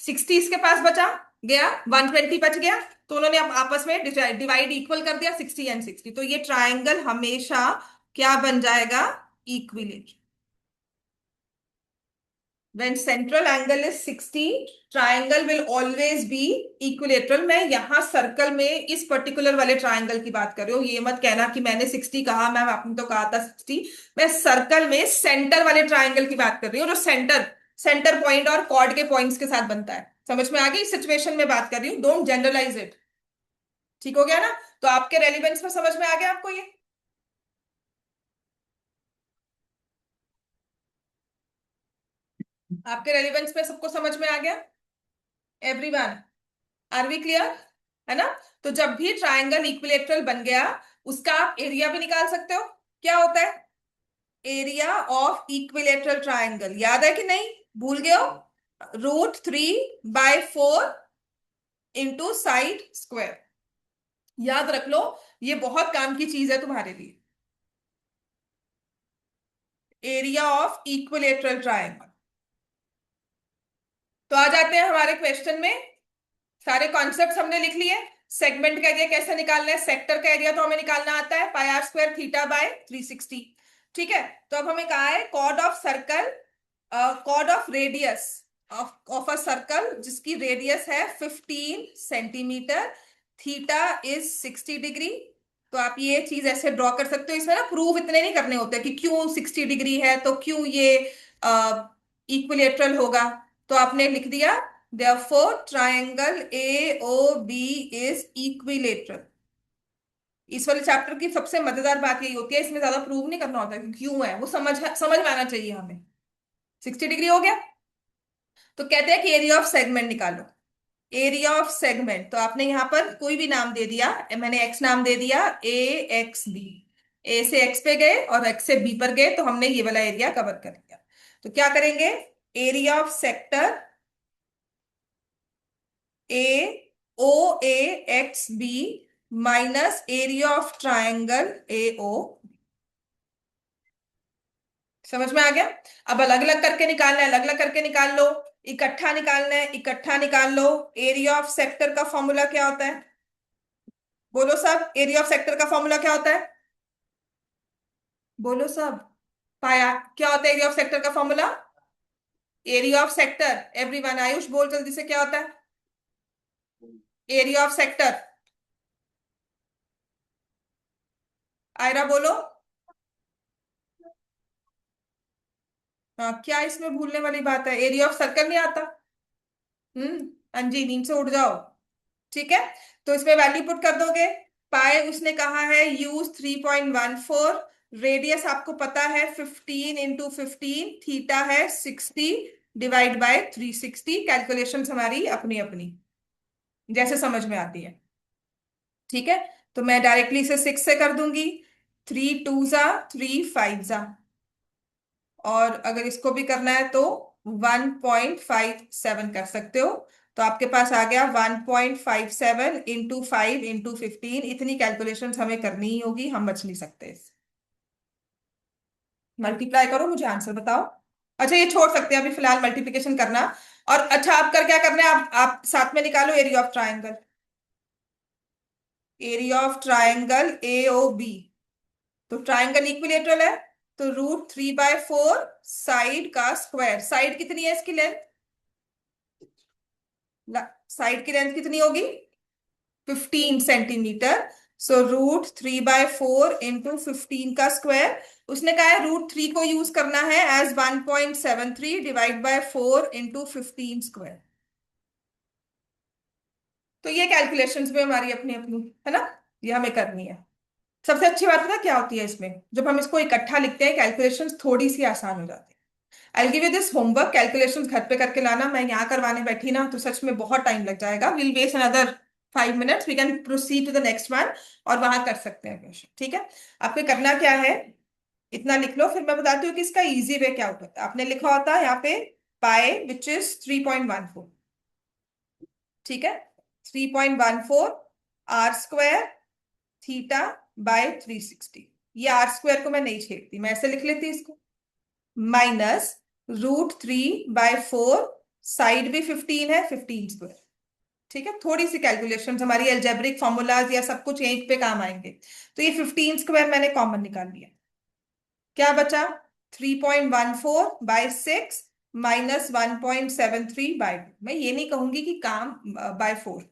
60 इसके पास बचा, गया 120 बच गया, तो उन्होंने अब आपस में डिवाइड इक्वल कर दिया, 60 एंड 60, तो ये ट्राइंगल हमेशा क्या बन जाएगा, equilateral. When central angle is 60, triangle will always be equilateral। मैं यहाँ सर्कल में इस पर्टिकुलर वाले ट्राइंगल की बात कर रही हूँ, ये मत कहना कि मैंने 60 कहा, मैम आपने तो कहा था 60। मैं सर्कल में सेंटर वाले ट्राइंगल की बात कर रही हूँ, जो सेंटर सेंटर पॉइंट और कॉर्ड के पॉइंट्स के साथ बनता है। समझ में आ गई, सिचुएशन में बात कर रही हूँ, डोंट जनरलाइज इट। ठीक हो गया ना, तो आपके रेलिवेंस में समझ में आ गया आपको ये। आपके रेलिवेंस में सबको समझ में आ गया, एवरीवन, आर वी क्लियर, है ना। तो जब भी ट्राइंगल इक्विलेटरल बन गया, उसका आप एरिया भी निकाल सकते हो। क्या होता है, एरिया ऑफ इक्विलेटरल ट्राइंगल, याद है कि नहीं, भूल गए हो, √3/4 इंटू साइड स्क्वायर। याद रख लो, ये बहुत काम की चीज है तुम्हारे लिए, एरिया ऑफ इक्विलेटरल ट्राइंगल। तो आ जाते हैं हमारे क्वेश्चन में, सारे कॉन्सेप्ट्स हमने लिख लिए। सेगमेंट का एरिया कैसे निकालना है, सेक्टर का एरिया तो हमें निकालना आता है, πr² θ/360। ठीक है, तो अब हमें कहा है chord of circle, chord of radius of a circle जिसकी रेडियस है 15 सेंटीमीटर, थीटा इज 60 डिग्री। तो आप ये चीज ऐसे ड्रॉ कर सकते हो, इसमें ना प्रूव इतने नहीं करने होते कि क्यों 60 डिग्री है तो क्यों ये इक्विलेटरल होगा। तो आपने लिख दिया, therefore triangle AOB is equilateral। इस वाले चैप्टर की सबसे मजेदार बात यही होती है, इसमें ज्यादा प्रूव नहीं करना होता कि क्यों है, वो समझ समझ में आना चाहिए हमें। 60 डिग्री हो गया, तो कहते हैं कि एरिया ऑफ सेगमेंट निकालो। एरिया ऑफ सेगमेंट, तो आपने यहां पर कोई भी नाम दे दिया, मैंने एक्स नाम दे दिया, AXB। ए से एक्स पे गए और एक्स से बी पर गए, तो हमने ये वाला एरिया कवर कर लिया। तो क्या करेंगे, area of sector AOAXB minus area of triangle AO। समझ में आ गया। अब अलग अलग करके निकालना है, अलग अलग करके निकाल लो, इकट्ठा निकालना है, इकट्ठा निकाल लो। एरिया ऑफ सेक्टर का फॉर्मूला क्या होता है, बोलो सब, एरिया ऑफ सेक्टर का फॉर्मूला क्या होता है, बोलो सब। पाया, क्या होता है एरिया ऑफ सेक्टर का formula, area of sector, everyone, Ayush बोल जल्दी से, क्या होता है एरिया ऑफ सेक्टर, आयरा बोलो। हाँ, क्या इसमें भूलने वाली बात है, एरिया ऑफ सर्कल नहीं आता, अंजी नींद से उठ जाओ। ठीक है, तो इसमें वैल्यू पुट कर दोगे। पाए उसने कहा है यूज 3.14, रेडियस आपको पता है 15 × 15, थीटा है 60, डिवाइड बाय 360। कैलकुलेशन हमारी अपनी अपनी जैसे समझ में आती है। ठीक है, तो मैं डायरेक्टली इसे 6 से कर दूंगी। 3 2 ज़ा 3 5 ज़ा, और अगर इसको भी करना है तो 1.57 कर सकते हो। तो आपके पास आ गया 1.57 इंटू 5 × 15। इतनी कैलकुलेशंस हमें करनी ही होगी, हम बच नहीं सकते इससे। मल्टीप्लाई करो, मुझे आंसर बताओ। अच्छा ये छोड़ सकते हैं अभी फिलहाल मल्टीप्लिकेशन करना। और अच्छा आप कर क्या करना है, आप साथ में निकालो area of triangle. Area of triangle A O B, तो ट्राइंगल इक्विलेटरल है, तो √3/4 साइड का स्क्वायर। साइड कितनी है इसकी लेंथ? साइड की लेंथ कितनी होगी? 15 सेंटीमीटर। सो √3/4 इंटू 15 का स्क्वायर। उसने कहा है √3 को यूज करना है as 1.73 divide by 4 into 15 square. तो ये कैलकुलेशंस में हमारी अपनी अपनी है ना, ये हमें करनी है। सबसे अच्छी बात पता क्या होती है इसमें, जब हम इसको इकट्ठा लिखते हैं कैलकुलेशंस थोड़ी सी आसान हो जाती है। I give you this homework, calculations घर पे करके लाना। मैं यहाँ करवाने बैठी ना तो सच में बहुत टाइम लग जाएगा। Will waste another 5 minutes, we can proceed to the next one, और वहां कर सकते हैं क्वेश्चन। ठीक है, आपको करना क्या है, इतना लिख लो, फिर मैं बताती हूँ कि इसका इजी वे क्या होता है। आपने लिखा होता है यहाँ पे पाई विच इज 3.14। ठीक है, 3.14 R² थीटा बाय 360। ये R² को मैं नहीं छेड़ती, मैं ऐसे लिख लेती इसको, माइनस √3/4, साइड भी 15 है, 15 स्क्वायर। ठीक है, थोड़ी सी कैलकुलेशन हमारी एल्जेब्रिक फॉर्मूलाज या सब कुछ यहीं पे काम आएंगे। तो ये 15 स्क्वायर मैंने कॉमन निकाल लिया। क्या बचा? 3.14/6 माइनस 1.73/2। मैं ये नहीं कहूंगी कि काम बाय 4।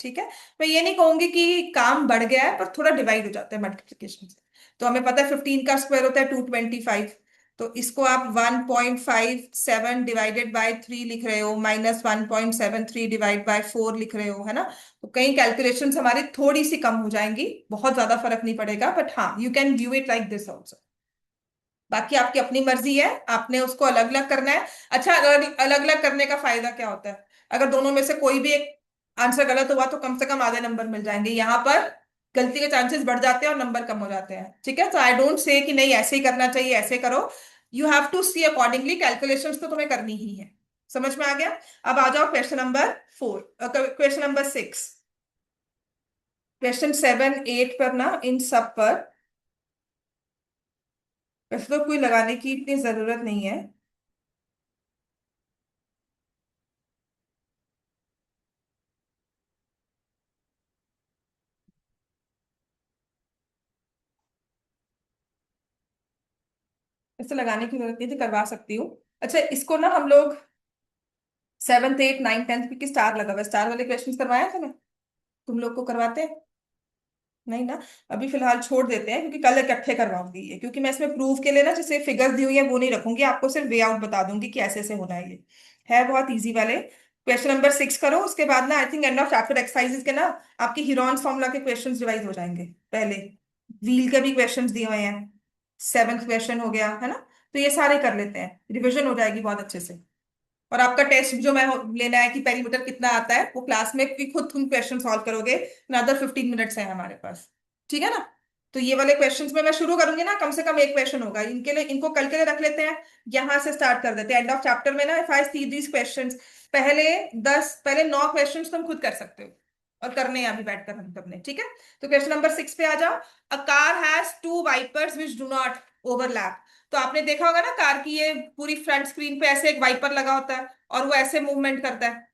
ठीक है, मैं ये नहीं कहूंगी कि काम बढ़ गया है, पर थोड़ा डिवाइड हो जाता है मल्टीप्लिकेशन से। तो हमें पता है 15 का स्क्वायर होता है 225। तो इसको आप 1.57 डिवाइडेड बाय 3 लिख रहे हो, माइनस 1.73 डिवाइड बाय 4 लिख रहे हो, है ना। तो कई कैलकुलेशंस हमारी थोड़ी सी कम हो जाएंगी, बहुत ज्यादा फर्क नहीं पड़ेगा, बट हाँ you can view it like this also. बाकी आपकी अपनी मर्जी है, आपने उसको अलग अलग करना है। अच्छा, अलग अलग करने का फायदा क्या होता है, अगर दोनों में से कोई भी एक आंसर गलत हुआ तो कम से कम आधे नंबर मिल जाएंगे। यहाँ पर गलती के चांसेस बढ़ जाते हैं और नंबर कम हो जाते हैं। ठीक है, तो आई डोंट से कि नहीं ऐसे ही करना चाहिए, ऐसे करो। You have to see accordingly, calculations तो तुम्हें करनी ही है। समझ में आ गया? अब आ जाओ question number 4, question number 6। Question 7 8 पर ना, इन सब पर वैसे तो कोई लगाने की इतनी जरूरत नहीं है। ऐसे लगाने की जरूरत नहीं थी, करवा सकती हूँ। अच्छा इसको ना हम लोग 7th 8th 9th 10th की स्टार लगा हुआ है, स्टार वाले क्वेश्चंस करवाए थे ना, तुम लोग को करवाते हैं? नहीं ना, अभी फिलहाल छोड़ देते हैं, क्योंकि कल इकट्ठे करवाऊंगी ये, क्योंकि मैं इसमें प्रूफ के लिए ना जैसे फिगर दी हुई है वो नहीं रखूंगी, आपको सिर्फ वे आउट बता दूंगी कि ऐसे ऐसे होना है। ये है बहुत इजी वाले। क्वेश्चन नंबर 6 करो, उसके बाद ना I think end of chapter exercises के ना आपकी हिरॉन्स फॉर्मूला के क्वेश्चंस रिवाइज हो जाएंगे पहले। व्हील के भी क्वेश्चंस दिए हुए हैं, 7th क्वेश्चन हो गया है ना। तो ये सारे कर लेते हैं, रिविजन हो जाएगी बहुत अच्छे से। और आपका टेस्ट जो मैं लेना है कि पेरीमीटर कितना आता है, वो क्लास में भी खुद तुम क्वेश्चन सॉल्व करोगे। अनदर 15 मिनट्स है हमारे पास। ठीक है ना। तो ये वाले क्वेश्चंस में मैं शुरू करूंगी ना, कम से कम एक क्वेश्चन होगा इनके लिए, इनको कल के लिए रख लेते हैं। यहां से स्टार्ट कर देते हैं एंड ऑफ चैप्टर में ना, if I see these questions, पहले 9 क्वेश्चंस तुम खुद कर सकते हो, और करने हैं अभी बैठकर हम सबने। ठीक है, तो क्वेश्चन नंबर 6 पे आ जाओ। A car has 2 wipers which do not overlap. तो आपने देखा होगा ना कार की ये पूरी फ्रंट स्क्रीन पे ऐसे एक वाइपर लगा होता है, और वो ऐसे मूवमेंट करता है।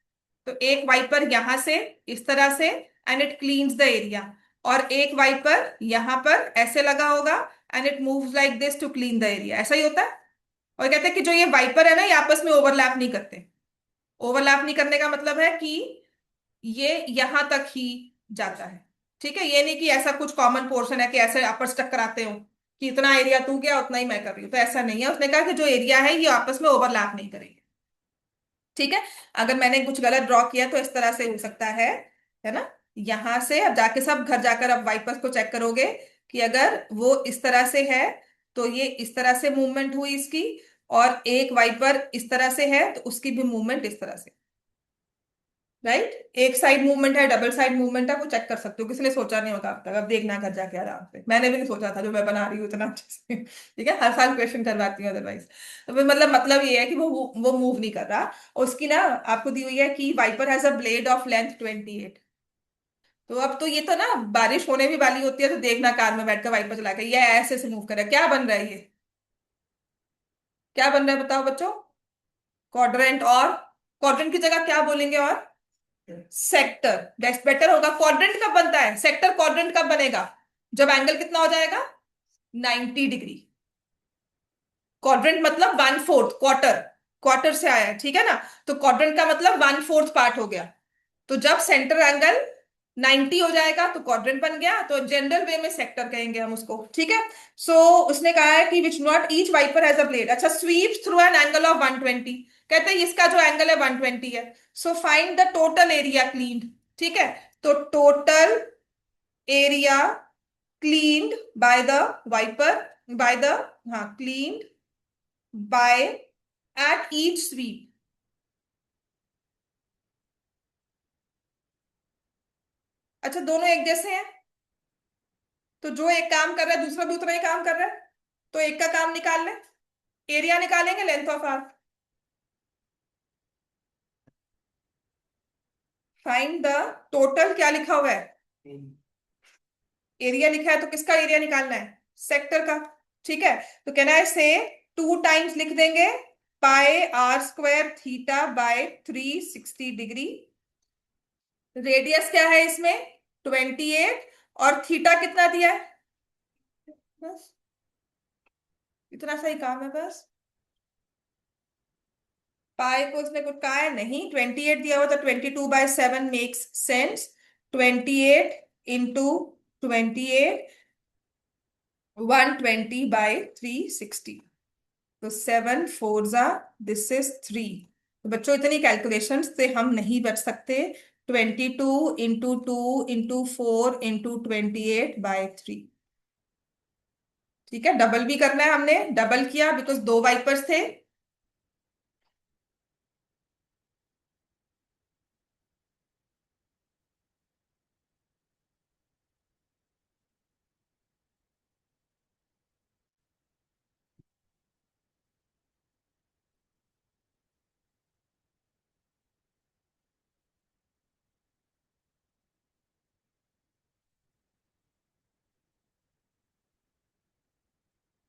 तो एक वाइपर यहां से इस तरह से, and it cleans the area, और एक वाइपर यहां पर ऐसे लगा होगा, and it moves like this to clean the area. ऐसा ही होता है। और कहते हैं कि जो ये वाइपर है ना, ये आपस में ओवरलैप नहीं करते। ओवरलैप नहीं करने का मतलब है कि ये यहां तक ही जाता है। ठीक है, ये नहीं कि ऐसा कुछ कॉमन पोर्शन है कि ऐसे आपस टकराते हो, कि इतना एरिया तू गया उतना ही मैं कर रही हूँ, तो ऐसा नहीं है। उसने कहा कि जो एरिया है ये आपस में ओवरलैप नहीं करेंगे। ठीक है। अगर मैंने कुछ गलत ड्रॉ किया तो इस तरह से हो सकता है ना। यहां से अब जाके सब घर जाकर अब वाइपर्स को चेक करोगे कि अगर वो इस तरह से है तो ये इस तरह से मूवमेंट हुई इसकी, और एक वाइपर इस तरह से है तो उसकी भी मूवमेंट इस तरह से। राइट, एक साइड मूवमेंट है, डबल साइड मूवमेंट है, वो चेक कर सकते हो, किसी ने सोचा नहीं होता अब तक। अब देखना घर जाके आराम से, मैंने भी नहीं सोचा था जो मैं बना रही हूँ इतना अच्छे से। ठीक है, हर साल क्वेश्चन करवाती हूँ अदरवाइज। तो फिर मतलब ये है कि वो मूव नहीं कर रहा। और उसकी ना आपको दी हुई है कि wiper has a blade of length 28। तो अब तो ये तो ना बारिश होने भी वाली होती है तो देखना कार में बैठकर वाइपर चला के ये ऐसे से मूव कर रहा है, क्या बन रहा है ये, क्या बन रहा है बताओ बच्चों। क्वाड्रेंट, और क्वाड्रेंट की जगह क्या बोलेंगे, और सेक्टर। बेस्ट बेटर होगा। क्वाड्रेंट कब बनता है, सेक्टर क्वाड्रेंट कब बनेगा, जब एंगल कितना हो जाएगा, 90 डिग्री। क्वाड्रेंट मतलब वन फोर्थ, क्वार्टर, क्वार्टर से आया है, ठीक है ना। तो क्वाड्रेंट का मतलब वन फोर्थ पार्ट हो गया। तो जब सेंटर एंगल 90 हो जाएगा तो क्वाड्रेंट बन गया, तो जनरल वे में सेक्टर कहेंगे हम उसको, ठीक है। सो उसने कहा है कि which not each wiper has a blade, अच्छा sweep through an angle of 120। कहते हैं इसका जो एंगल है 120 है। So find the total area cleaned. ठीक है, तो total area cleaned by the wiper, by the, हाँ cleaned by at each sweep. अच्छा दोनों एक जैसे हैं, तो जो एक काम कर रहा है दूसरा भी उतना ही काम कर रहा है, तो एक का काम निकाल ले। एरिया निकालेंगे length of arc. Find the total, क्या लिखा हुआ है, एरिया लिखा है, तो किसका एरिया निकालना है, सेक्टर का। ठीक है, तो कहना है से 2 टाइम्स लिख देंगे pi r square theta by 360 degree. Radius क्या है इसमें, 28, और थीटा कितना दिया है, बस इतना सही काम है बस। पाई को उसने कुछ कहा है नहीं, 28 दिया हुआ, तो 22/7 मेक्स सेंस। 28 इंटू 28, 120/360। तो 7 4 दिस इज 3। तो बच्चों इतनी कैलकुलेशन से हम नहीं बच सकते। 22 इंटू 2 इंटू 4 इंटू 28/3। ठीक है, डबल भी करना है, हमने डबल किया बिकॉज दो वाइपर्स थे।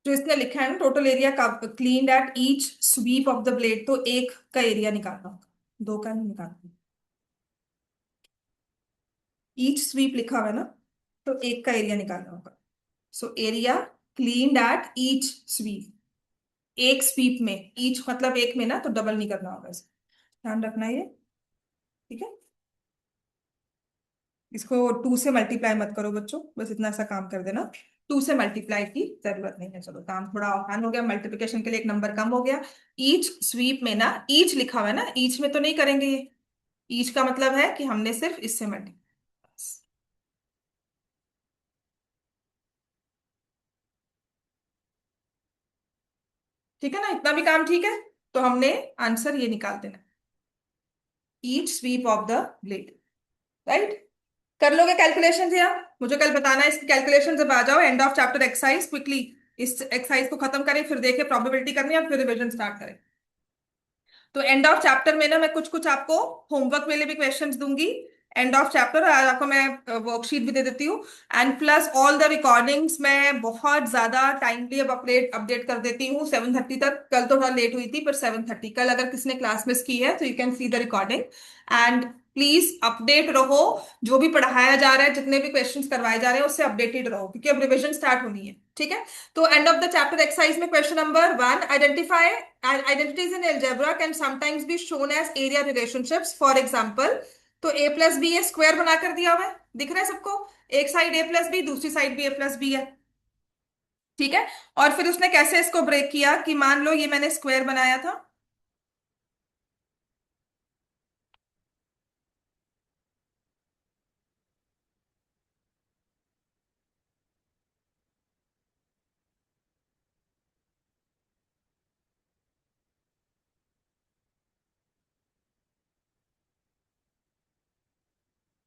जो इसने लिखा है ना टोटल एरिया का cleaned at each sweep of the blade, तो एक का एरिया निकालना होगा, दो का नहीं निकालना। ईच स्वीप लिखा हुआ है ना, तो एक का एरिया निकालना होगा। So area cleaned at each sweep, एक स्वीप में, ईच मतलब एक में ना, तो डबल नहीं करना होगा इसे, ध्यान रखना ये। ठीक है, इसको 2 से मल्टीप्लाई मत करो बच्चों, बस इतना सा काम कर देना। 2 से मल्टीप्लाई की जरूरत नहीं है, चलो काम थोड़ा आसान हो गया, मल्टीप्लिकेशन के लिए एक नंबर कम हो गया। ईच स्वीप में ना, ईच लिखा हुआ है ना, ईच में तो नहीं करेंगे ये। ईच का मतलब है कि हमने सिर्फ इससे मल्टीप्लाई। ठीक है ना, इतना भी काम ठीक है। तो हमने आंसर ये निकाल देना, each sweep of the blade. Right, कर लोगे कैलकुलेशन या, मुझे कल बताना है इसकी कैलकुलेशन, जब आ जाओ end of chapter exercise quickly इस एक्सरसाइज को खत्म करें, फिर देखें प्रोबेबिलिटी करनी है और फिर रिवीजन स्टार्ट करें। तो एंड ऑफ चैप्टर में ना मैं कुछ कुछ आपको होमवर्क में भी क्वेश्चंस दूंगी एंड ऑफ चैप्टर, और आज आपको मैं वर्कशीट भी दे देती हूँ। And plus all the recordings मैं बहुत ज्यादा टाइमली अब अपडेट अपडेट कर देती हूँ 7:30 तक। कल तो थोड़ा लेट हुई थी, पर 7:30 कल अगर किसी ने क्लास मिस की है तो you can see the recording. And please update रहो, जो भी पढ़ाया जा रहा है, जितने भी क्वेश्चंस करवाए जा रहे हैं उससे अपडेटेड रहो, क्योंकि अब रिविजन स्टार्ट होनी है। ठीक है, तो end of the chapter exercise में question number 1, identify identities in algebra can sometimes be shown as area relationships. For example, तो a प्लस बी ये स्क्वायर बनाकर दिया हुआ है, दिख रहा है सबको, एक साइड a प्लस बी, दूसरी साइड भी a प्लस बी है। ठीक है, और फिर उसने कैसे इसको ब्रेक किया कि मान लो ये मैंने स्क्वायर बनाया था,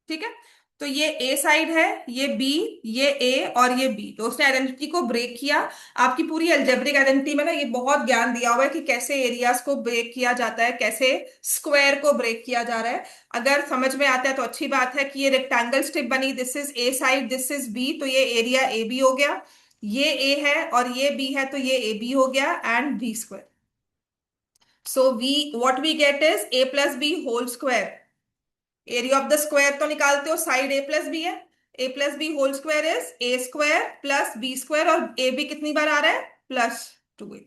ठीक है। तो ये ए साइड है, ये बी, ये ए और ये बी, तो उसने आइडेंटिटी को ब्रेक किया। आपकी पूरी अलजेब्रिक आइडेंटिटी में ना ये बहुत ज्ञान दिया हुआ है कि कैसे एरियाज को ब्रेक किया जाता है, कैसे स्क्वायर को ब्रेक किया जा रहा है। अगर समझ में आता है तो अच्छी बात है कि ये रेक्टेंगल स्ट्रिप बनी, this is A side, this is B, तो ये एरिया ए बी हो गया। ये ए है और ये बी है, तो ये ए बी हो गया and B square. So we what we get is A plus B whole square. Area of the square तो निकालते हो, साइड ए प्लस बी है। A plus B whole square is A square plus B square, और A B कितनी बार आ रहा है, +2a।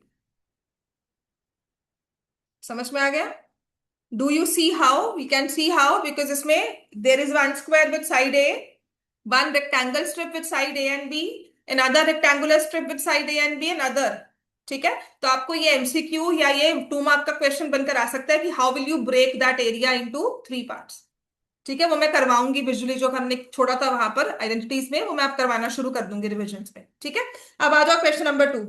समझ में आ गया? Do you see how we can see how, because इसमें there is one square with side A, one rectangle strip with side A and B, another rectangular strip with side a and b, another। ठीक है, तो आपको ये MCQ या ये 2 mark का question बनकर आ सकता है कि how will you break that area into 3 parts. ठीक है, वो मैं करवाऊंगी विजुअली, जो हमने छोड़ा था वहां पर आइडेंटिटीज में, वो मैं आप करवाना शुरू कर दूंगी रिविजन में। ठीक है, अब आ जाओ question number 2।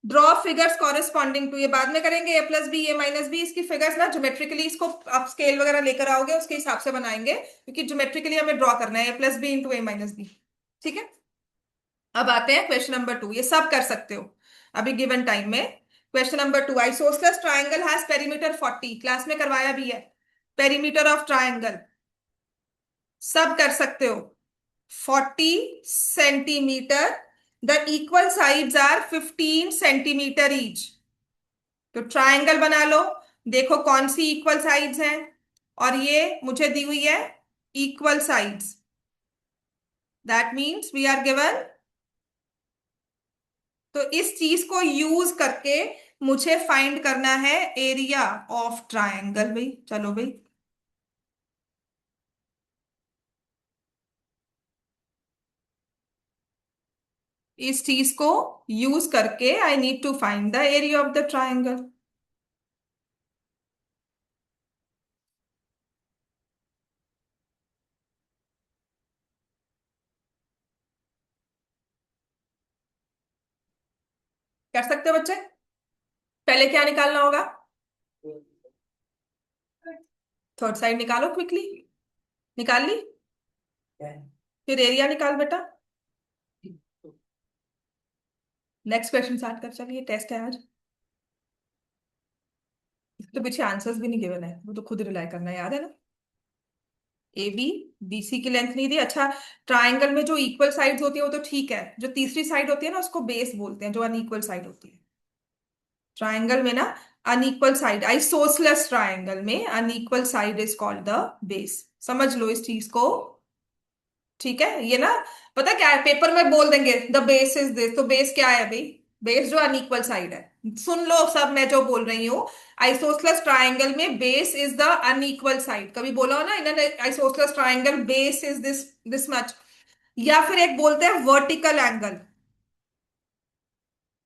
Draw figures corresponding to, ये बाद में करेंगे, A plus B A minus B, इसकी फिगर्स ना ज्योमेट्रिकली, इसको आप स्केल वगैरह लेकर आओगे उसके हिसाब से बनाएंगे, क्योंकि ज्योमेट्रिकली हमें ड्रॉ करना है A plus B into A minus B. ठीक है, अब आते हैं क्वेश्चन नंबर 2, ये सब कर सकते हो अभी गिवन टाइम में। Question number 2, isosceles triangle has perimeter 40, class में करवाया भी है। पेरीमीटर ऑफ ट्राइंगल सब कर सकते हो, 40 centimetre, the equal sides are 15 centimetre each. तो ट्राइंगल बना लो, देखो कौन सी इक्वल साइड्स हैं, और ये मुझे दी हुई है equal sides, that means we are given. तो इस चीज को यूज करके मुझे फाइंड करना है एरिया ऑफ ट्राइंगल भाई। चलो भाई, इस चीज को यूज करके I need to find the area of the triangle. कर सकते हो बच्चे? पहले क्या निकालना होगा? थर्ड साइड निकालो क्विकली। निकाल ली? फिर एरिया निकाल बेटा। नेक्स्ट क्वेश्चन स्टार्ट कर, चलिए टेस्ट है आज। इसके पीछे आंसर्स भी नहीं गिवन है, वो तो खुद रिलाई करना है, याद है ना। ए बी, बी सी की लेंथ नहीं दी। अच्छा, ट्राइंगल में जो इक्वल साइड्स होती है वो तो ठीक है, जो तीसरी साइड होती है ना उसको बेस बोलते हैं, जो अनइक्वल साइड होती है ट्राइंगल में ना। अनइक्वल साइड, आइसोसेलेस ट्राइंगल में unequal side is called the base. समझ लो इस चीज को। ठीक है, ये ना पता क्या है, पेपर में बोल देंगे द बेस इज दिस, तो बेस क्या है भाई? बेस जो अनइक्वल साइड है। सुन लो सब मैं जो बोल रही हूँ, आइसोसेलेस ट्राइंगल में base is the unequal side. कभी बोला हो ना इन्होंने isosceles triangle base is this this much. या फिर एक बोलते हैं वर्टिकल एंगल,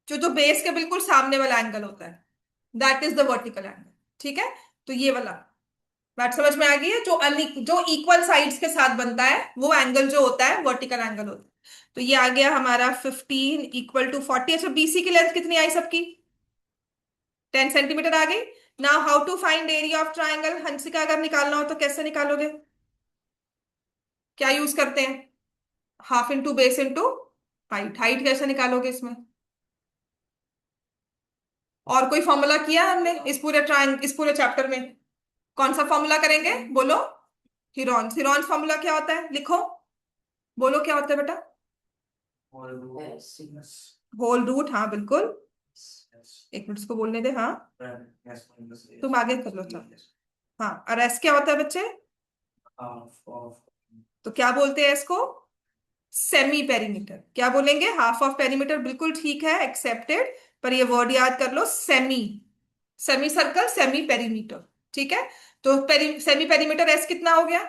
जो बेस के बिल्कुल सामने वाला एंगल होता है, that is the vertical angle. ठीक है, तो ये वाला बात समझ में आ गई है, जो इक्वल साइड्स के साथ बनता है वो एंगल जो होता है वर्टिकल एंगल होता है। तो ये आ गया हमारा 15 = 40। अच्छा, बीसी की लेंथ कितनी आई सबकी? 10 सेंटीमीटर आ गई। Now how to find area of triangle, Hansika, अगर निकालना हो तो कैसे निकालोगे? क्या यूज करते हैं? Half into base into height. Height कैसे निकालोगे इसमें? और कोई फॉर्मूला किया हमने इस पूरे चैप्टर में? कौन सा फॉर्मूला करेंगे बोलो? हिरॉन हिरॉन फॉर्मूला क्या होता है, लिखो, बोलो क्या होता है बेटा? होल रूट, हाँ बिल्कुल। एक मिनट उसको बोलने दे, हाँ तुम आगे कर लो चलो। हाँ, और एस क्या होता है बच्चे? तो क्या बोलते हैं इसको? Semi perimeter. क्या बोलेंगे? हाफ ऑफ पेरीमीटर, बिल्कुल ठीक है, एक्सेप्टेड। पर ये वर्ड याद कर लो, semi. Semi circle, semi perimeter. ठीक है, तो सेमी पेरीमीटर एस कितना हो गया?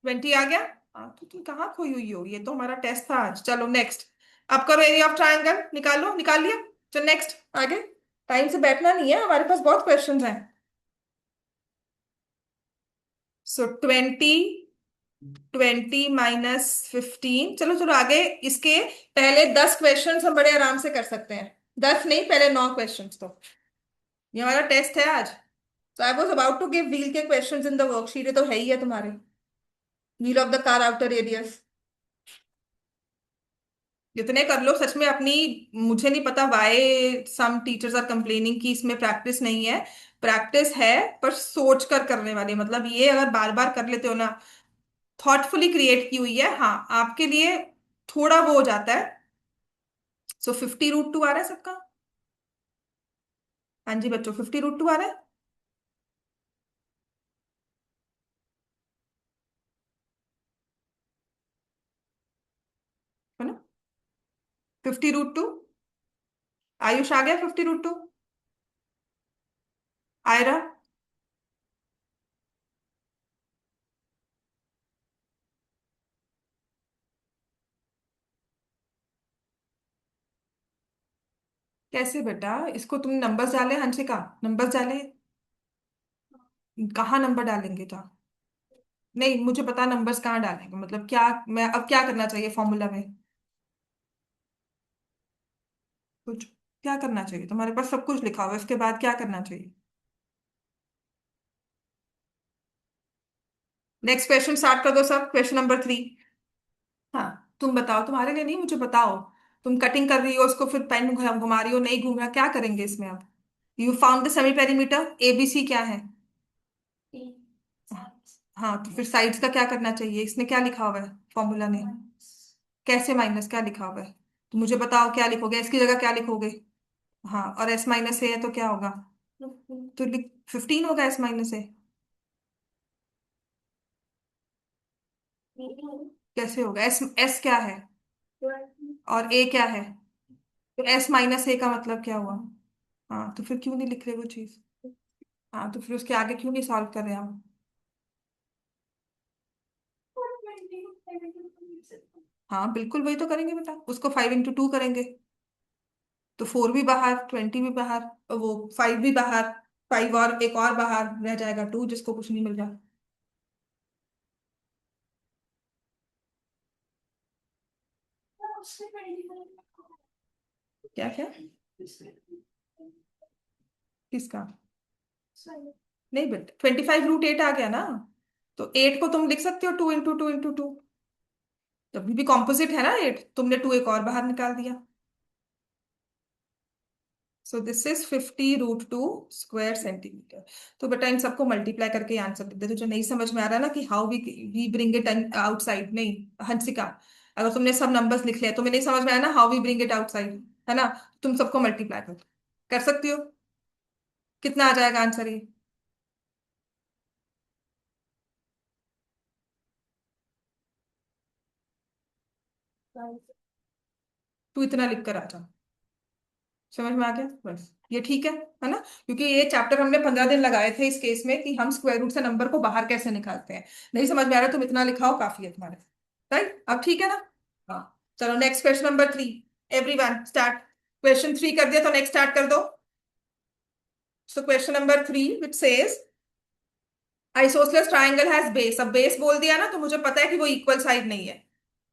20 आ गया। हाँ, तो तुम कहाँ खोई हुई हो, ये तो हमारा टेस्ट था आज। चलो नेक्स्ट, अब करो एरिया ऑफ ट्राइंगल, निकालो, निकाल लिया। चलो नेक्स्ट, आगे। टाइम से बैठना नहीं है, हमारे पास बहुत क्वेश्चंस हैं। सो 20, 20 - 15। चलो चलो आगे। इसके पहले 10 क्वेश्चंस हम बड़े आराम से कर सकते हैं। 10 नहीं, पहले 9 क्वेश्चंस। तो ये हमारा टेस्ट है आज। So I was about to give wheel के questions in the worksheet, ये तो है ही है तुम्हारे। Wheel of the car outer radius, इतने कर लो सच में अपनी। मुझे नहीं पता why some teachers are complaining कि इसमें प्रैक्टिस नहीं है। प्रैक्टिस है, पर सोच कर करने वाली, मतलब ये अगर बार बार कर लेते हो ना, थॉटफुली क्रिएट की हुई है, हाँ आपके लिए थोड़ा वो हो जाता है। सो 50√2 आ रहा है सबका? हाँ जी बच्चों, 50√2 आ रहा है है ना? 50√2। आयुष आ गया 50√2? आयरा? कैसे बेटा, इसको तुमने नंबर्स डाले हंसिका? नंबर्स डाले? कहाँ नंबर डालेंगे तो? नहीं मुझे पता नंबर्स कहाँ डालेंगे, मतलब क्या, मैं अब क्या करना चाहिए फॉर्मूला में? कुछ, क्या करना चाहिए? तुम्हारे पास सब कुछ लिखा हुआ है, उसके बाद क्या करना चाहिए? नेक्स्ट क्वेश्चन स्टार्ट कर दो सब, क्वेश्चन नंबर 3। हाँ तुम बताओ, तुम्हारे लिए नहीं, मुझे बताओ। तुम कटिंग कर रही हो उसको, फिर पेन घुमा रही हो, नहीं घूम रहा, क्या करेंगे इसमें अब? You found the semi perimeter, ABC क्या है? हाँ तो फिर साइड्स का क्या करना चाहिए? इसने क्या लिखा हुआ है फॉर्मूला में? कैसे माइनस, क्या लिखा हुआ है? तो मुझे बताओ क्या लिखोगे, इसकी जगह क्या लिखोगे? हाँ, और एस माइनस ए है तो क्या होगा? तो 15 होगा एस माइनस ए। कैसे होगा? एस एस क्या है और ए क्या है? तो एस माइनस ए का मतलब क्या हुआ? हाँ तो फिर क्यों नहीं लिख रहे वो चीज? हाँ तो फिर उसके आगे क्यों नहीं सॉल्व कर रहे हम? हाँ बिल्कुल वही तो करेंगे बेटा, उसको 5 into 2 करेंगे, तो 4 भी बाहर, 20 भी बाहर, और वो 5 भी बाहर, 5 और एक और बाहर रह जाएगा 2, जिसको कुछ नहीं मिल रहा। क्या क्या? किसका? नहीं बेटा, 25√8 आ गया ना, तो 8 को तुम लिख सकते हो 2 into 2 into 2। तभी भी कॉम्पोजिट है ना 8, तुमने 2 एक और बाहर निकाल दिया। So this is 50√2 square centimetre. तो बेटा इन सबको मल्टीप्लाई करके आंसर दे दे। तो जो नहीं समझ में आ रहा है ना कि how we bring it outside, नहीं हंसिका, अगर तुमने सब नंबर्स लिख लिया, तुम्हें नहीं समझ में आया ना how we bring it outside, है ना, तुम सबको मल्टीप्लाई कर सकती हो। कितना आ जाएगा आंसर ये? तू इतना लिख कर आ जा। समझ में आ गया बस, ये ठीक है ना? क्योंकि ये चैप्टर हमने 15 दिन लगाए थे इस केस में कि हम स्क्वायर रूट से नंबर को बाहर कैसे निकालते हैं। नहीं समझ में आ रहा, तुम इतना लिखाओ काफी है तुम्हारे। राइट, अब ठीक है ना? हाँ चलो next question number 3। Everyone start. Question 3 कर दिया तो नेक्स्ट स्टार्ट कर दो। So question number 3 which says isosceles triangle has base. अब बेस बोल दिया ना, तो मुझे पता है कि वो इक्वल साइड नहीं है।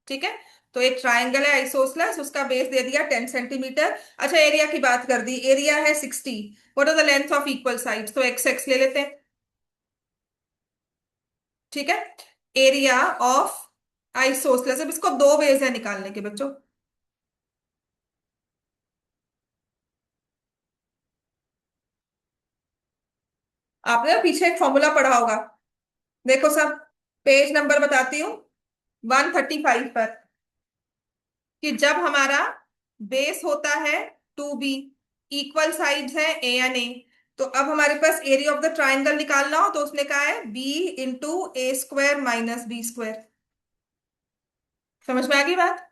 ठीक है, तो एक ट्राइंगल है आइसोसलेस, उसका बेस दे दिया 10 सेंटीमीटर। अच्छा एरिया की बात कर दी, एरिया है 60। What are the length of equal sides? तो एक्स एक्स ले लेते हैं। ठीक है, एरिया ऑफ आइसोसलेस, अब इसको दो वेज है निकालने के बच्चों। आपने ना पीछे एक फॉर्मूला पढ़ा होगा, देखो सब, पेज नंबर बताती हूँ, 135 पर, कि जब हमारा बेस होता है 2b, इक्वल साइड्स है ए एंड ए, तो अब हमारे पास एरिया ऑफ द ट्राइंगल निकालना हो तो उसने कहा है b × a² - b²। समझ में आ गई बात?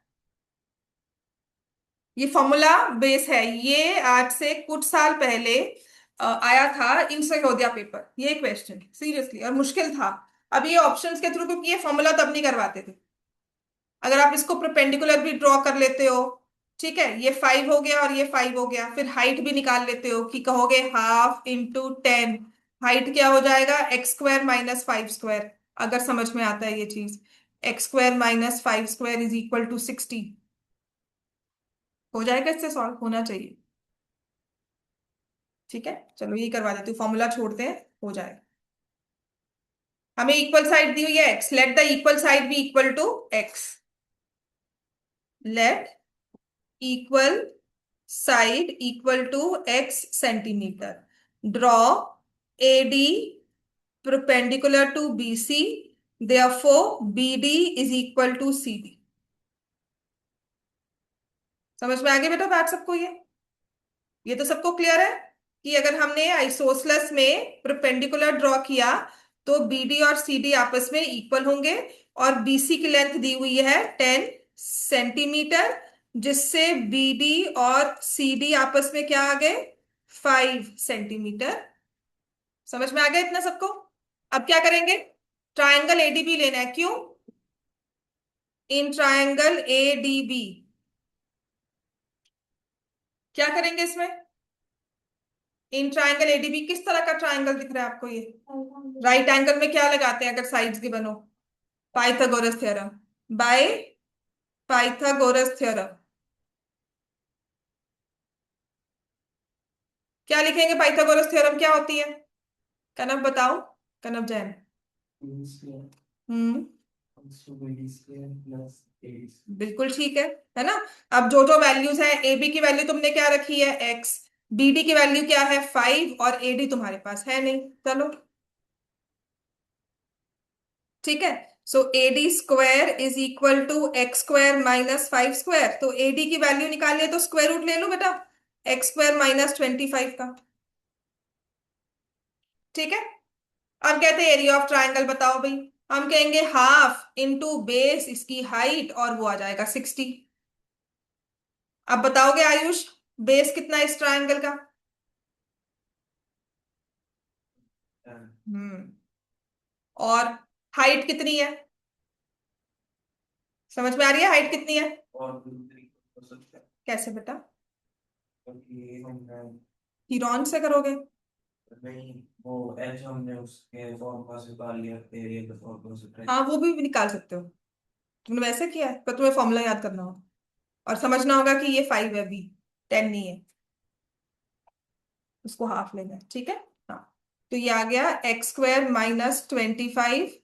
ये फॉर्मूला बेस है, ये आज से कुछ साल पहले आया था इन सह्योदया पेपर, ये क्वेश्चन सीरियसली, और मुश्किल था। अब ये ऑप्शंस के थ्रू, क्योंकि ये फॉर्मूला तब नहीं करवाते थे। अगर आप इसको परपेंडिकुलर भी ड्रॉ कर लेते हो, ठीक है, ये 5 हो गया और ये 5 हो गया, फिर हाइट भी निकाल लेते हो कि कहोगे 1/2 × 10, हाइट क्या हो जाएगा? x² - 5²। अगर समझ में आता है ये चीज, x² - 5² = 60। हो जाएगा, इससे सॉल्व होना चाहिए। ठीक है, चलो ये करवा देती हूँ, फॉर्मूला छोड़ते हैं, हो जाएगा। हमें इक्वल साइड दी हुई है x, let the equal side be equal to x. Let equal side equal to x centimetre. Draw AD perpendicular to BC, therefore BD is equal to CD। समझ में आ गया बेटा बात सबको? ये तो सबको क्लियर है कि अगर हमने आइसोसलस में परपेंडिकुलर ड्रॉ किया तो BD और CD आपस में इक्वल होंगे, और BC की लेंथ दी हुई है 10 सेंटीमीटर, जिससे BD और CD आपस में क्या आ गए, 5 सेंटीमीटर। समझ में आ गया इतना सबको? अब क्या करेंगे, ट्रायंगल ADB लेना है। क्यों? इन ट्रायंगल ADB क्या करेंगे इसमें? इन ट्रायंगल ADB किस तरह का ट्रायंगल दिख रहा है आपको? ये राइट एंगल में क्या लगाते हैं अगर साइड्स गिवन हो? Pythagoras theorem. By Pythagoras theorem. क्या लिखेंगे? पाइथागोरस थ्योरम क्या होती है? कनव बताओ, कनव जैन। हम्म, बिल्कुल ठीक है ना? अब जो जो वैल्यूज है, AB की वैल्यू तुमने क्या रखी है, x, BD की वैल्यू क्या है, 5, और AD तुम्हारे पास है नहीं। चलो ठीक है। So AD square is equal to x square minus 5 square. तो AD की वैल्यू निकालिए तो स्क्वायर रूट ले लो बेटा, x² माइनस 25 का। ठीक है। अब कहते हैं एरिया ऑफ ट्राइंगल बताओ भाई। हम कहेंगे हाफ इंटू बेस इसकी हाइट, और वो आ जाएगा 60। अब बताओगे आयुष, बेस कितना है इस ट्राइंगल का? हम्म, और हाइट कितनी है? समझ में आ रही है हाइट कितनी है? कैसे बेटा? हीरोन से करोगे? नहीं, वो एच हमने उसके फॉर्मूला से निकाल लिया, एरिया के फॉर्मूला से। हाँ, वो भी निकाल सकते हो। तुमने वैसे किया है, पर तुम्हें फॉर्मूला याद करना होगा और समझना होगा कि ये 5 है, बी 10 नहीं है, उसको हाफ लेना है। ठीक है। हाँ, तो ये आ गया x² minus 25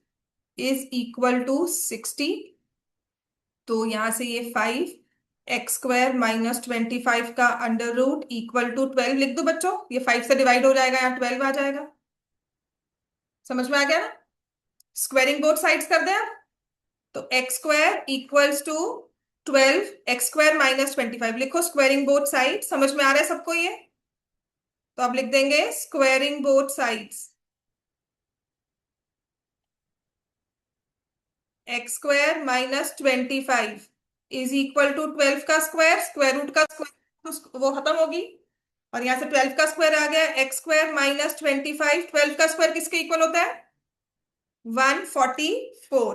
is equal to 60। तो यहां से ये 5 x² माइनस 25 का अंडर रूट इक्वल टू 12 लिख दो बच्चों। ये 5 से डिवाइड हो जाएगा, यहाँ 12 आ जाएगा। समझ में आ गया ना? स्क्वेरिंग बोथ साइड्स कर दें आप, तो x² equals to 12 x² minus 25 लिखो, स्क्वेरिंग बोथ साइड। समझ में आ रहा है सबको ये? तो आप लिख देंगे squaring both sides, x² minus 25 is equal to 12 का स्क्वायर, स्क्वायर रूट का स्क्वायर तो वो खत्म होगी, और यहां से 12 का स्क्वायर आ गया, x² माइनस 25। 12 का स्क्वायर किसके इक्वल होता है? 144।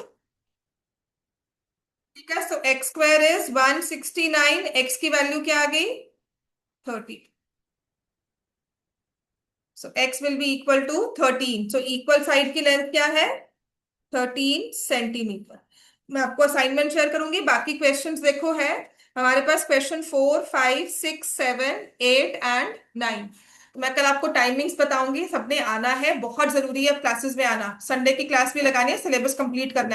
ठीक है, सो x² इज 169, x की वैल्यू क्या आ गई, 30। So x will be equal to 13। So equal side की लेंथ क्या है, 13 सेंटीमीटर। मैं आपको असाइनमेंट शेयर करूंगी, बाकी क्वेश्चंस देखो है हमारे पास, क्वेश्चन 4, 5, 6, 7, 8 एंड 9। मैं कल आपको टाइमिंग्स बताऊंगी, सबने आना है, बहुत जरूरी है क्लासेस में आना, संडे की क्लास भी लगानी है, सिलेबस कंप्लीट करना है।